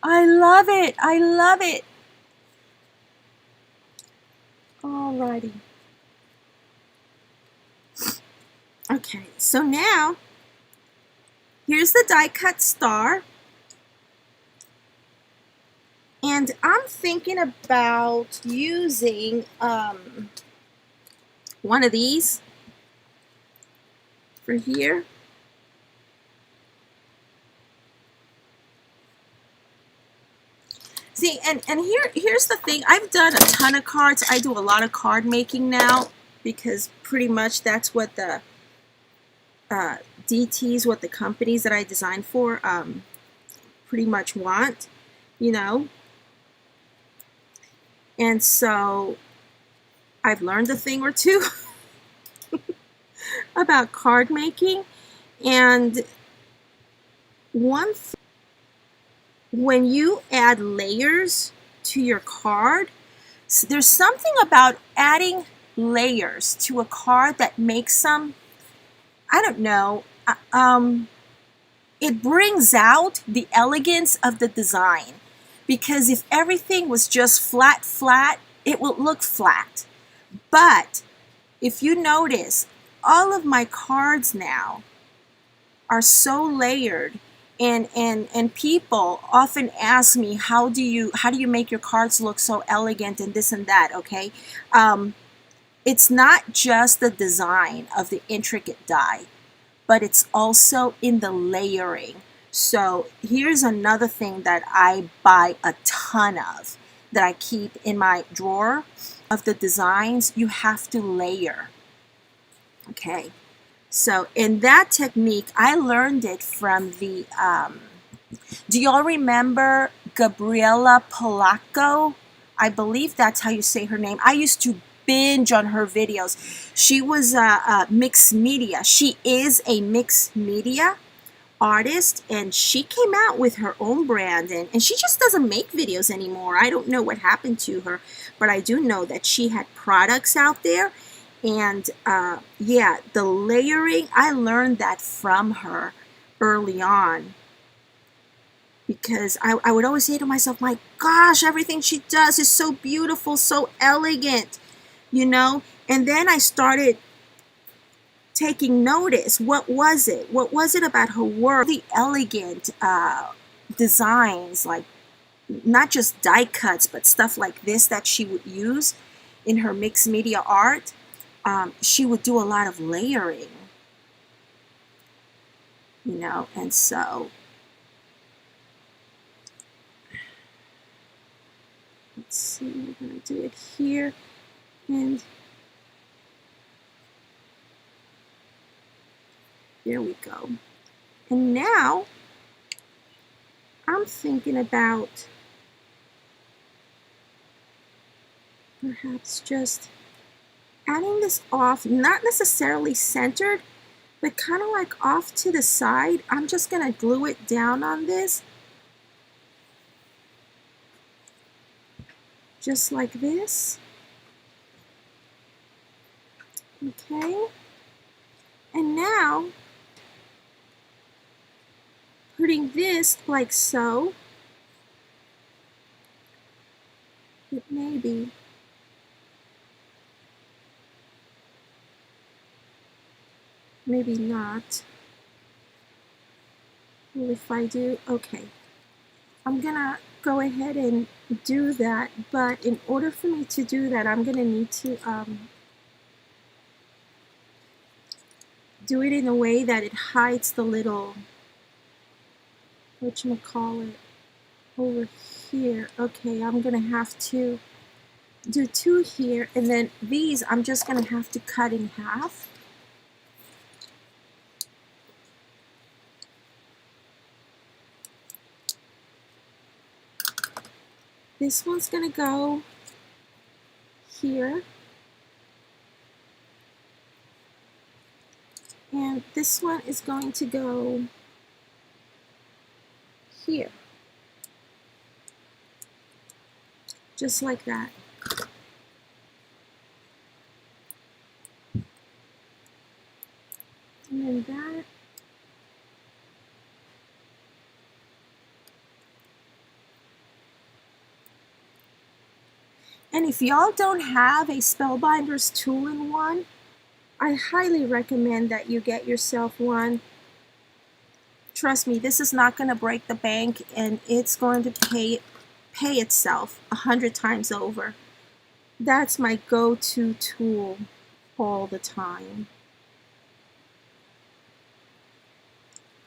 I love it. I love it. Alrighty. Okay, so now here's the die cut star. And I'm thinking about using one of these for here. See, and here's the thing. I've done a ton of cards. I do a lot of card making now because pretty much that's what the DTs, what the companies that I design for pretty much want, you know. And so I've learned a thing or two about card making. And one thing, when you add layers to your card, there's something about adding layers to a card that makes them, I don't know, it brings out the elegance of the design. Because if everything was just flat, it will look flat. But if you notice, all of my cards now are so layered, and people often ask me, how do you make your cards look so elegant and this and that, okay? It's not just the design of the intricate die, but it's also in the layering. So here's another thing that I buy a ton of, that I keep in my drawer of the designs. You have to layer. Okay. So in that technique, I learned it from the, do y'all remember Gabriella Polacco? I believe that's how you say her name. I used to binge on her videos. She was a mixed media. She is a mixed media artist, and she came out with her own brand, and she just doesn't make videos anymore. I don't know what happened to her, but I do know that she had products out there. And yeah, the layering, I learned that from her early on, because I would always say to myself, my gosh, everything she does is so beautiful, so elegant, you know. And then I started taking notice. What was it? What was it about her work? The elegant designs, like not just die cuts, but stuff like this that she would use in her mixed media art. She would do a lot of layering, you know, and so let's see, we're going to do it here, and there we go. And now I'm thinking about perhaps just adding this off, not necessarily centered, but kind of like off to the side. I'm just going to glue it down on this, just like this. Okay. And now, putting this like so, it maybe not. Well, if I do, okay. I'm gonna go ahead and do that, but in order for me to do that, I'm gonna need to do it in a way that it hides the little, whatchamacallit, over here. Okay, I'm gonna have to do 2 here, and then these I'm just gonna have to cut in half. This one's gonna go here, and this one is going to go here, just like that. And then that. And if y'all don't have a Spellbinders 2-in-1, I highly recommend that you get yourself one. Trust me, this is not going to break the bank, and it's going to pay itself 100 times over. That's my go-to tool all the time.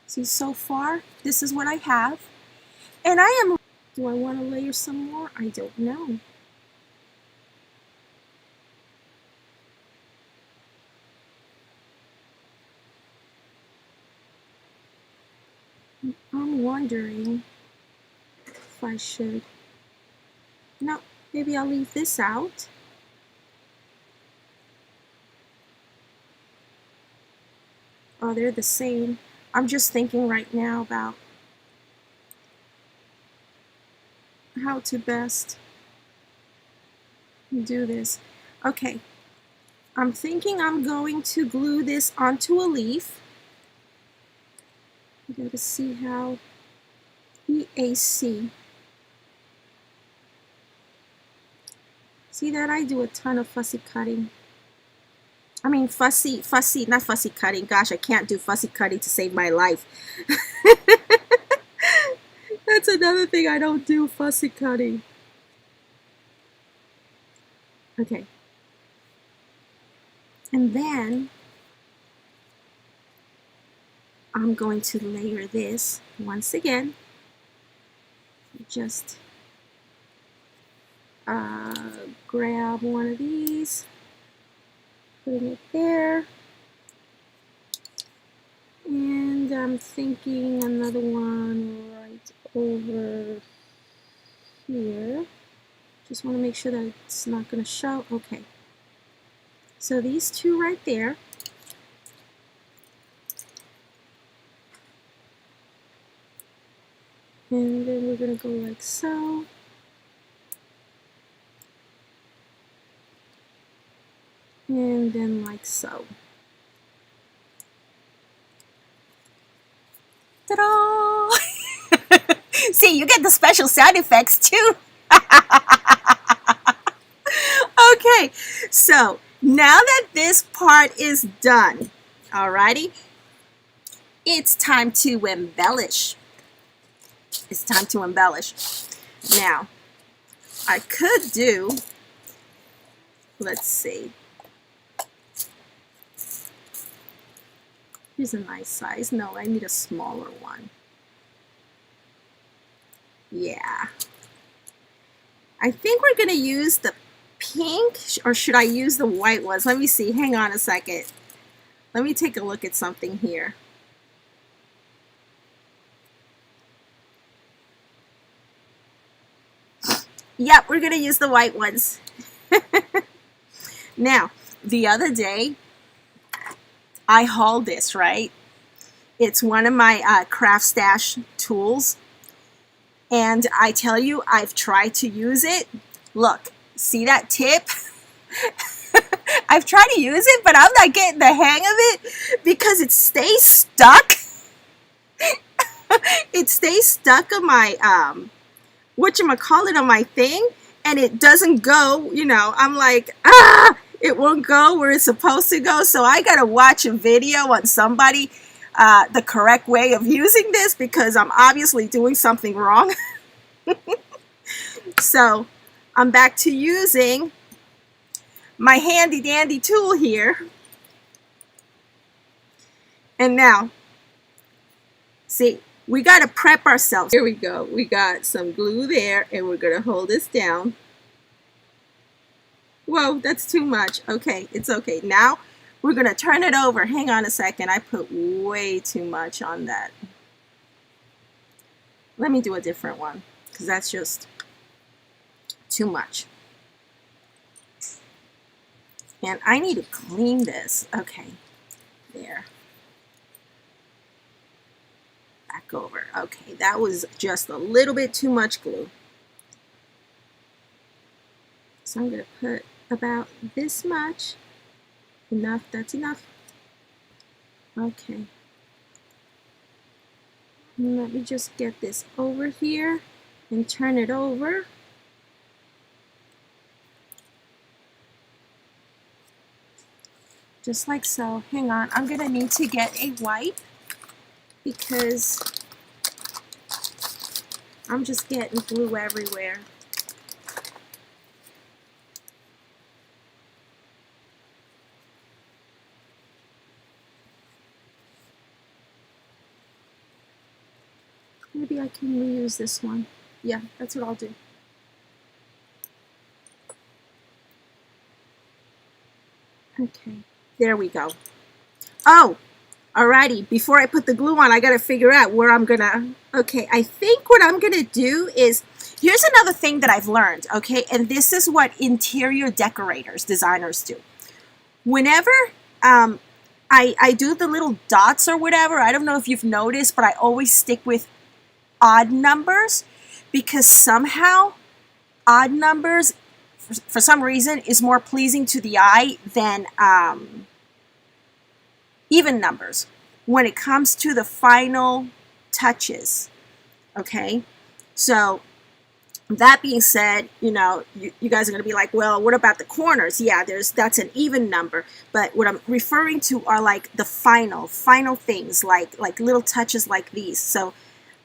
See, so far, this is what I have. And I am... Do I want to layer some more? I don't know. I'm wondering if I should. No, maybe I'll leave this out. Oh, they're the same. I'm just thinking right now about how to best do this. Okay, I'm thinking I'm going to glue this onto a leaf. You gotta see how EAC. See that? I do a ton of fussy cutting. I mean not fussy cutting. Gosh, I can't do fussy cutting to save my life. That's another thing I don't do, fussy cutting. Okay. And then I'm going to layer this once again. Just grab one of these, putting it there, and I'm thinking another one right over here. Just want to make sure that it's not going to show. Okay, so these two right there. And then we're going to go like so. And then like so. Ta-da! See, you get the special sound effects too. Okay, so now that this part is done, alrighty, it's time to embellish. It's time to embellish. Now, I could do, let's see. Here's a nice size. No, I need a smaller one. Yeah. I think we're going to use the pink, or should I use the white ones? Let me see. Hang on a second. Let me take a look at something here. Yep, we're going to use the white ones. Now, the other day, I hauled this, right? It's one of my Craftstash tools. And I tell you, I've tried to use it. Look, see that tip? I've tried to use it, but I'm not getting the hang of it because it stays stuck. It stays stuck on my, whatchamacallit, on my thing. And it doesn't go, you know, I'm like, it won't go where it's supposed to go. So I got to watch a video on somebody, the correct way of using this, because I'm obviously doing something wrong. So I'm back to using my handy dandy tool here. And now, see, we got to prep ourselves. Here we go. We got some glue there, and we're going to hold this down. Whoa, that's too much. Okay, it's okay. Now we're going to turn it over. Hang on a second. I put way too much on that. Let me do a different one, because that's just too much. And I need to clean this. Okay, there. Back over. Okay, that was just a little bit too much glue. So I'm going to put about this much. Enough, that's enough. Okay. And let me just get this over here and turn it over. Just like so. Hang on, I'm going to need to get a wipe because I'm just getting glue everywhere. Maybe I can reuse this one. Yeah, that's what I'll do. Okay, there we go. Oh, alrighty, before I put the glue on, I gotta figure out where I'm gonna, okay, I think what I'm gonna do is, here's another thing that I've learned, okay, and this is what interior decorators, designers do. Whenever I do the little dots or whatever, I don't know if you've noticed, but I always stick with odd numbers because somehow odd numbers, for some reason, is more pleasing to the eye than even numbers when it comes to the final touches. Okay, so that being said, you know, you guys are going to be like, well, what about the corners? Yeah, that's an even number, but what I'm referring to are like the final things, like little touches like these. So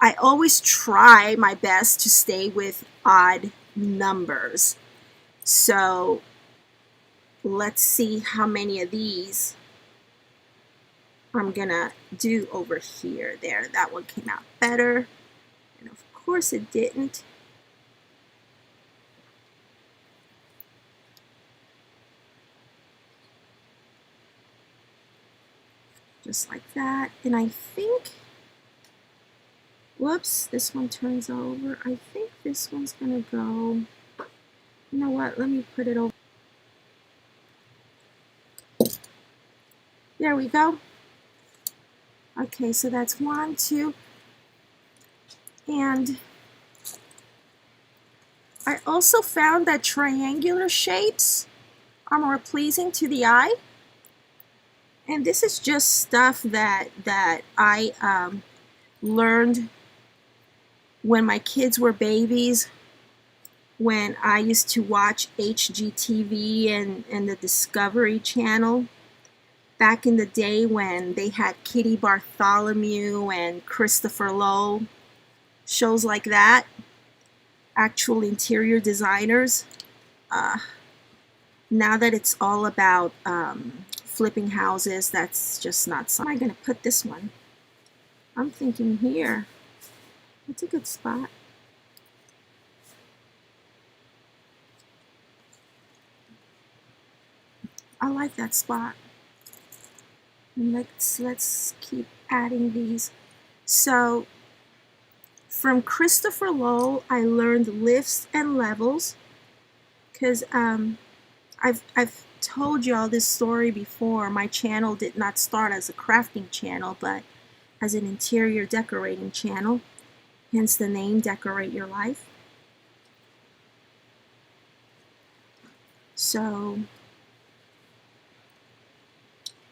I always try my best to stay with odd numbers. So let's see how many of these I'm gonna do over here. There, that one came out better. And of course it didn't. Just like that. And I think, whoops, this one turns over. I think this one's gonna go, you know what, let me put it over. There we go. Okay, so that's 1, 2, and I also found that triangular shapes are more pleasing to the eye. And this is just stuff that I learned when my kids were babies, when I used to watch HGTV and the Discovery Channel. Back in the day when they had Kitty Bartholomew and Christopher Lowe, shows like that, actual interior designers. Now that it's all about flipping houses, that's just not something. I'm going to put this one. I'm thinking here. That's a good spot. I like that spot. And let's keep adding these. So from Christopher Lowe, I learned lifts and levels, because I've told y'all this story before. My channel did not start as a crafting channel, but as an interior decorating channel, hence the name Decorate Your Life. So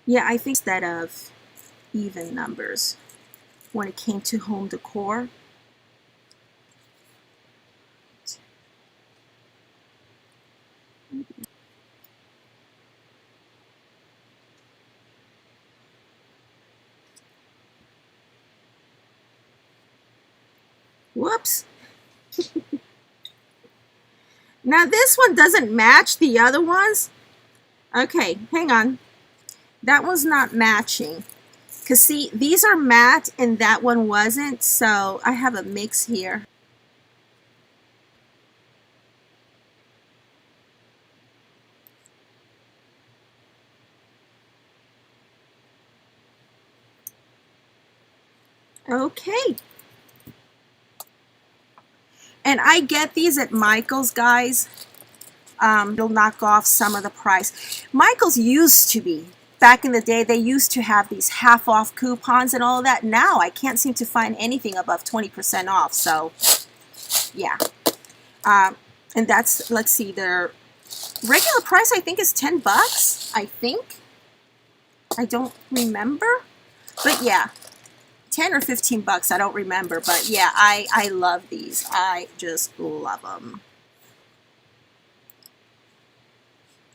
yeah, I think instead of even numbers when it came to home decor. Whoops. Now this one doesn't match the other ones. Okay, hang on. That one's not matching Because see, these are matte and that one wasn't, so I have a mix here. Okay. And I get these at Michael's, guys. It'll knock off some of the price. Michael's used to be. Back in the day, they used to have these half-off coupons and all that. Now, I can't seem to find anything above 20% off. So, yeah. And that's, let's see, their regular price, I think, is 10 bucks. I think. I don't remember. But, yeah. 10 or 15 bucks, I don't remember, but yeah, I love these. I just love them.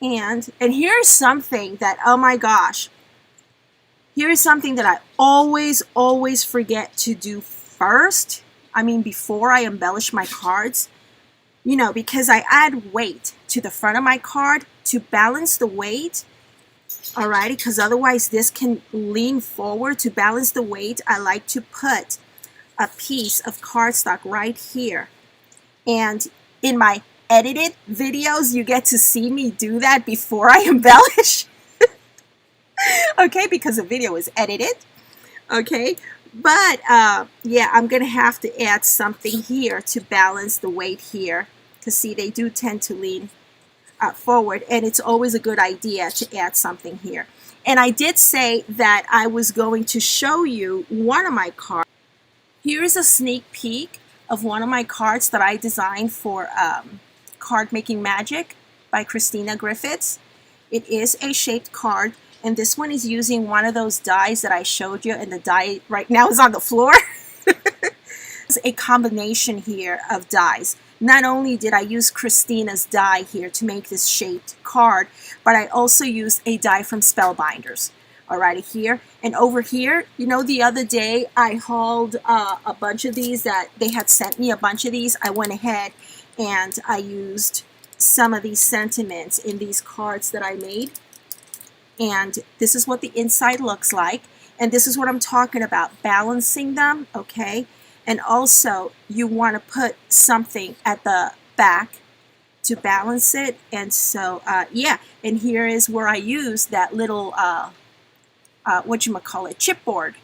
And here's something that, oh my gosh, here's something that I always forget to do first. I mean, before I embellish my cards, you know, because I add weight to the front of my card to balance the weight. Alrighty, because otherwise this can lean forward. To balance the weight, I like to put a piece of cardstock right here. And in my edited videos, you get to see me do that before I embellish. Okay, because the video is edited. Okay, but yeah, I'm going to have to add something here to balance the weight here. Because see, they do tend to lean forward, and it's always a good idea to add something here. And I did say that I was going to show you one of my cards. Here's a sneak peek of one of my cards that I designed for Card Making Magic by Christina Griffiths. It is a shaped card, and this one is using one of those dies that I showed you, and the die right now is on the floor. It's a combination here of dies. Not only did I use Christina's die here to make this shaped card, but I also used a die from Spellbinders. Alrighty, here. And over here, you know, the other day I hauled a bunch of these that they had sent me a bunch of these. I went ahead and I used some of these sentiments in these cards that I made. And this is what the inside looks like. And this is what I'm talking about, balancing them, okay? And also, you want to put something at the back to balance it. And so, yeah, and here is where I use that little, whatchamacallit, chipboard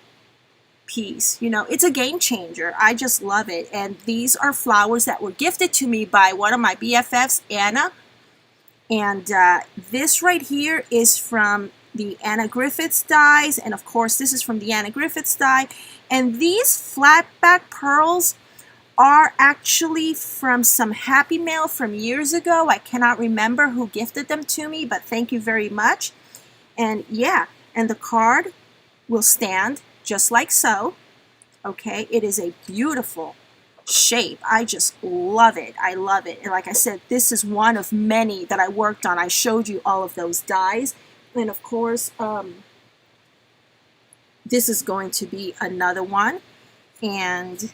piece. You know, it's a game changer. I just love it. And these are flowers that were gifted to me by one of my BFFs, Anna. And this right here is from the Anna Griffiths dies, and of course this is from the Anna Griffiths die. And these flat back pearls are actually from some Happy Mail from years ago. I cannot remember who gifted them to me, but thank you very much. And yeah, and the card will stand just like so. Okay, it is a beautiful shape. I just love it. I love it. And like I said, this is one of many that I worked on. I showed you all of those dies. And of course, this is going to be another one. And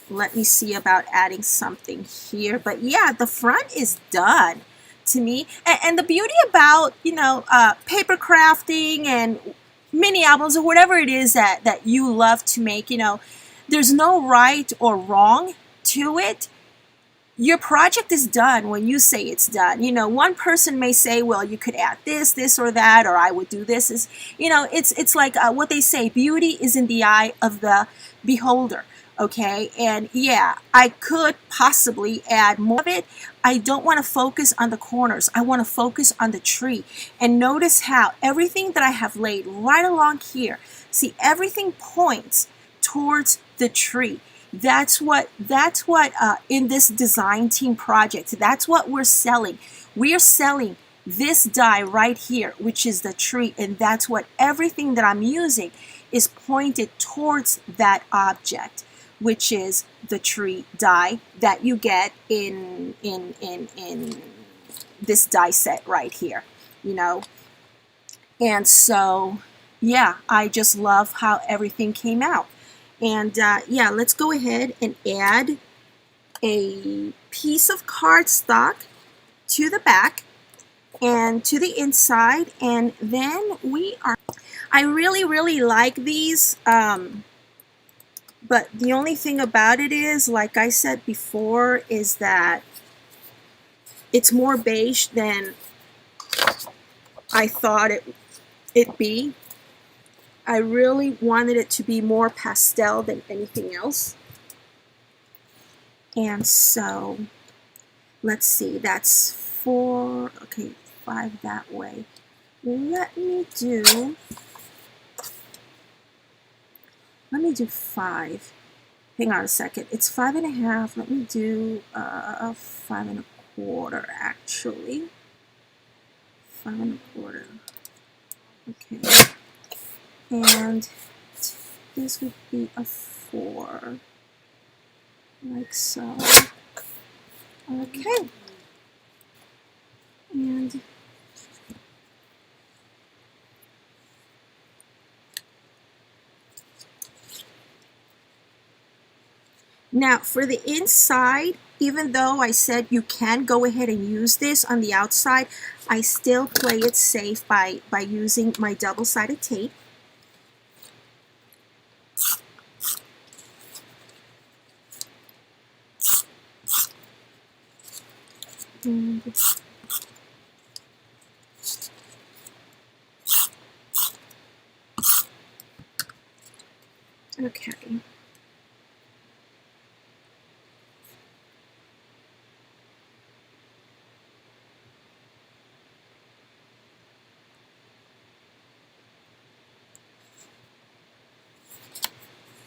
let me see about adding something here. But yeah, the front is done to me. And the beauty about, you know, paper crafting and mini albums or whatever it is that you love to make, you know, there's no right or wrong to it. Your project is done when you say it's done. You know, one person may say, well, you could add this, this, or that, or I would do this. Is, you know, it's like what they say, beauty is in the eye of the beholder. Okay, and yeah, I could possibly add more of it. I don't want to focus on the corners. I want to focus on the tree. And notice how everything that I have laid right along here, see, everything points towards the tree. That's what in this design team project, that's what we're selling. We are selling this die right here, which is the tree, and that's what everything that I'm using is pointed towards that object, which is the tree die that you get in this die set right here, you know. And so, yeah, I just love how everything came out. And yeah, let's go ahead and add a piece of cardstock to the back and to the inside, and then we are I really like these, but the only thing about it is, like I said before, is that it's more beige than I thought it'd be. I really wanted it to be more pastel than anything else. And so, let's see, that's 4, okay, 5 that way. Let me do 5. Hang on a second. It's 5.5. Let me do 5.25 actually. 5.25. Okay. And this would be a 4. Like so. Okay. And now for the inside, even though I said you can go ahead and use this on the outside, I still play it safe by using my double-sided tape. And okay.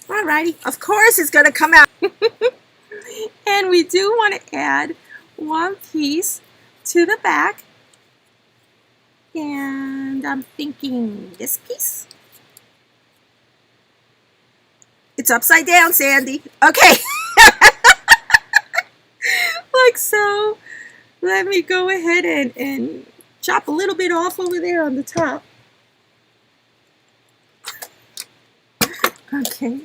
Alrighty, of course it's going to come out. And we do want to add one piece to the back. And I'm thinking this piece. It's upside down, Sandy. Okay. Like so. Let me go ahead and chop a little bit off over there on the top. Okay.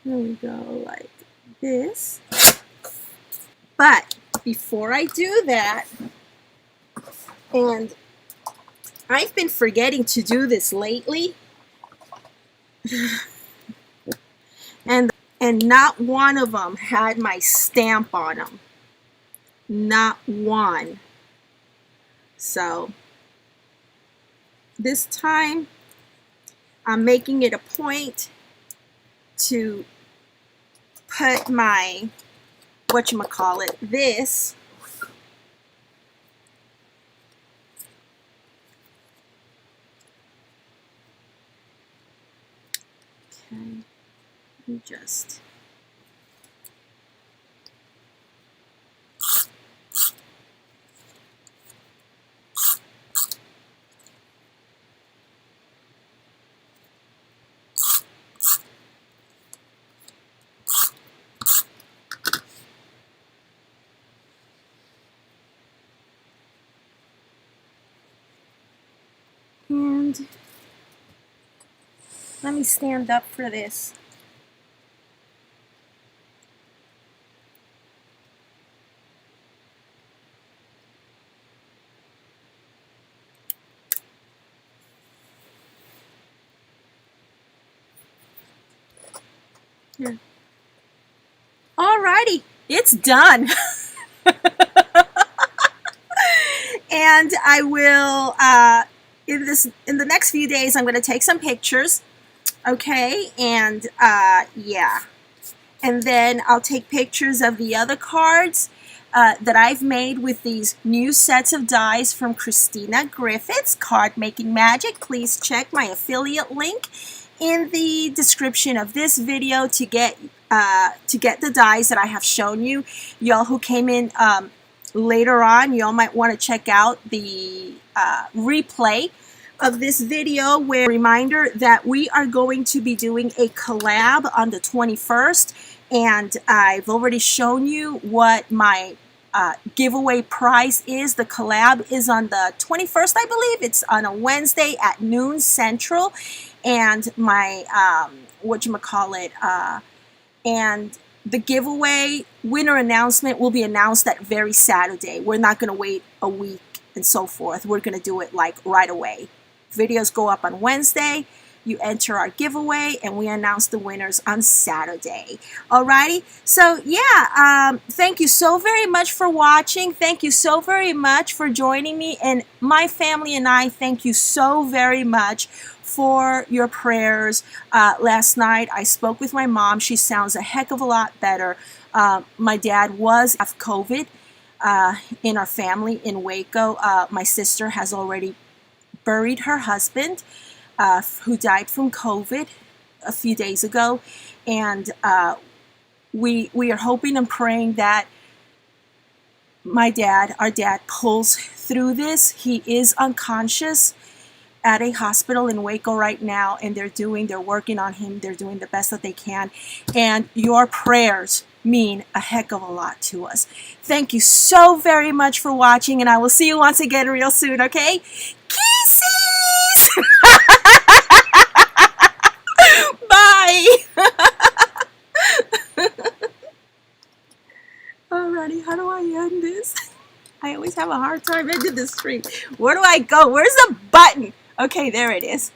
There we go, like this. But before I do that, and I've been forgetting to do this lately, and not one of them had my stamp on them. Not one. So this time I'm making it a point to put my, whatchamacallit, this okay, let me just and let me stand up for this. Yeah. Alrighty, it's done. And I will in the next few days I'm going to take some pictures, okay, and yeah, and then I'll take pictures of the other cards that I've made with these new sets of dies from Christina Griffith's Card Making Magic. Please check my affiliate link in the description of this video to get the dies that I have shown you. Y'all who came in later on, y'all might want to check out the replay of this video, where reminder that we are going to be doing a collab on the 21st, and I've already shown you what my giveaway prize is. The collab is on the 21st, I believe. It's on a Wednesday at noon Central, and my and the giveaway winner announcement will be announced that very Saturday. We're not going to wait a week and so forth. We're going to do it like right away. Videos go up on Wednesday. You enter our giveaway, and we announce the winners on Saturday. Alrighty, so yeah, thank you so very much for watching. Thank you so very much for joining me, and my family and I thank you so very much for your prayers. Last night I spoke with my mom. She sounds a heck of a lot better. My dad was of COVID in our family in Waco. My sister has already buried her husband, who died from COVID a few days ago, and we are hoping and praying that our dad pulls through this. He is unconscious at a hospital in Waco right now, and they're working on him. They're doing the best that they can, and your prayers mean a heck of a lot to us. Thank you so very much for watching, and I will see you once again real soon, okay? Kisses! Bye! Alrighty, how do I end this? I always have a hard time ending the stream. Where do I go? Where's the button? Okay, there it is.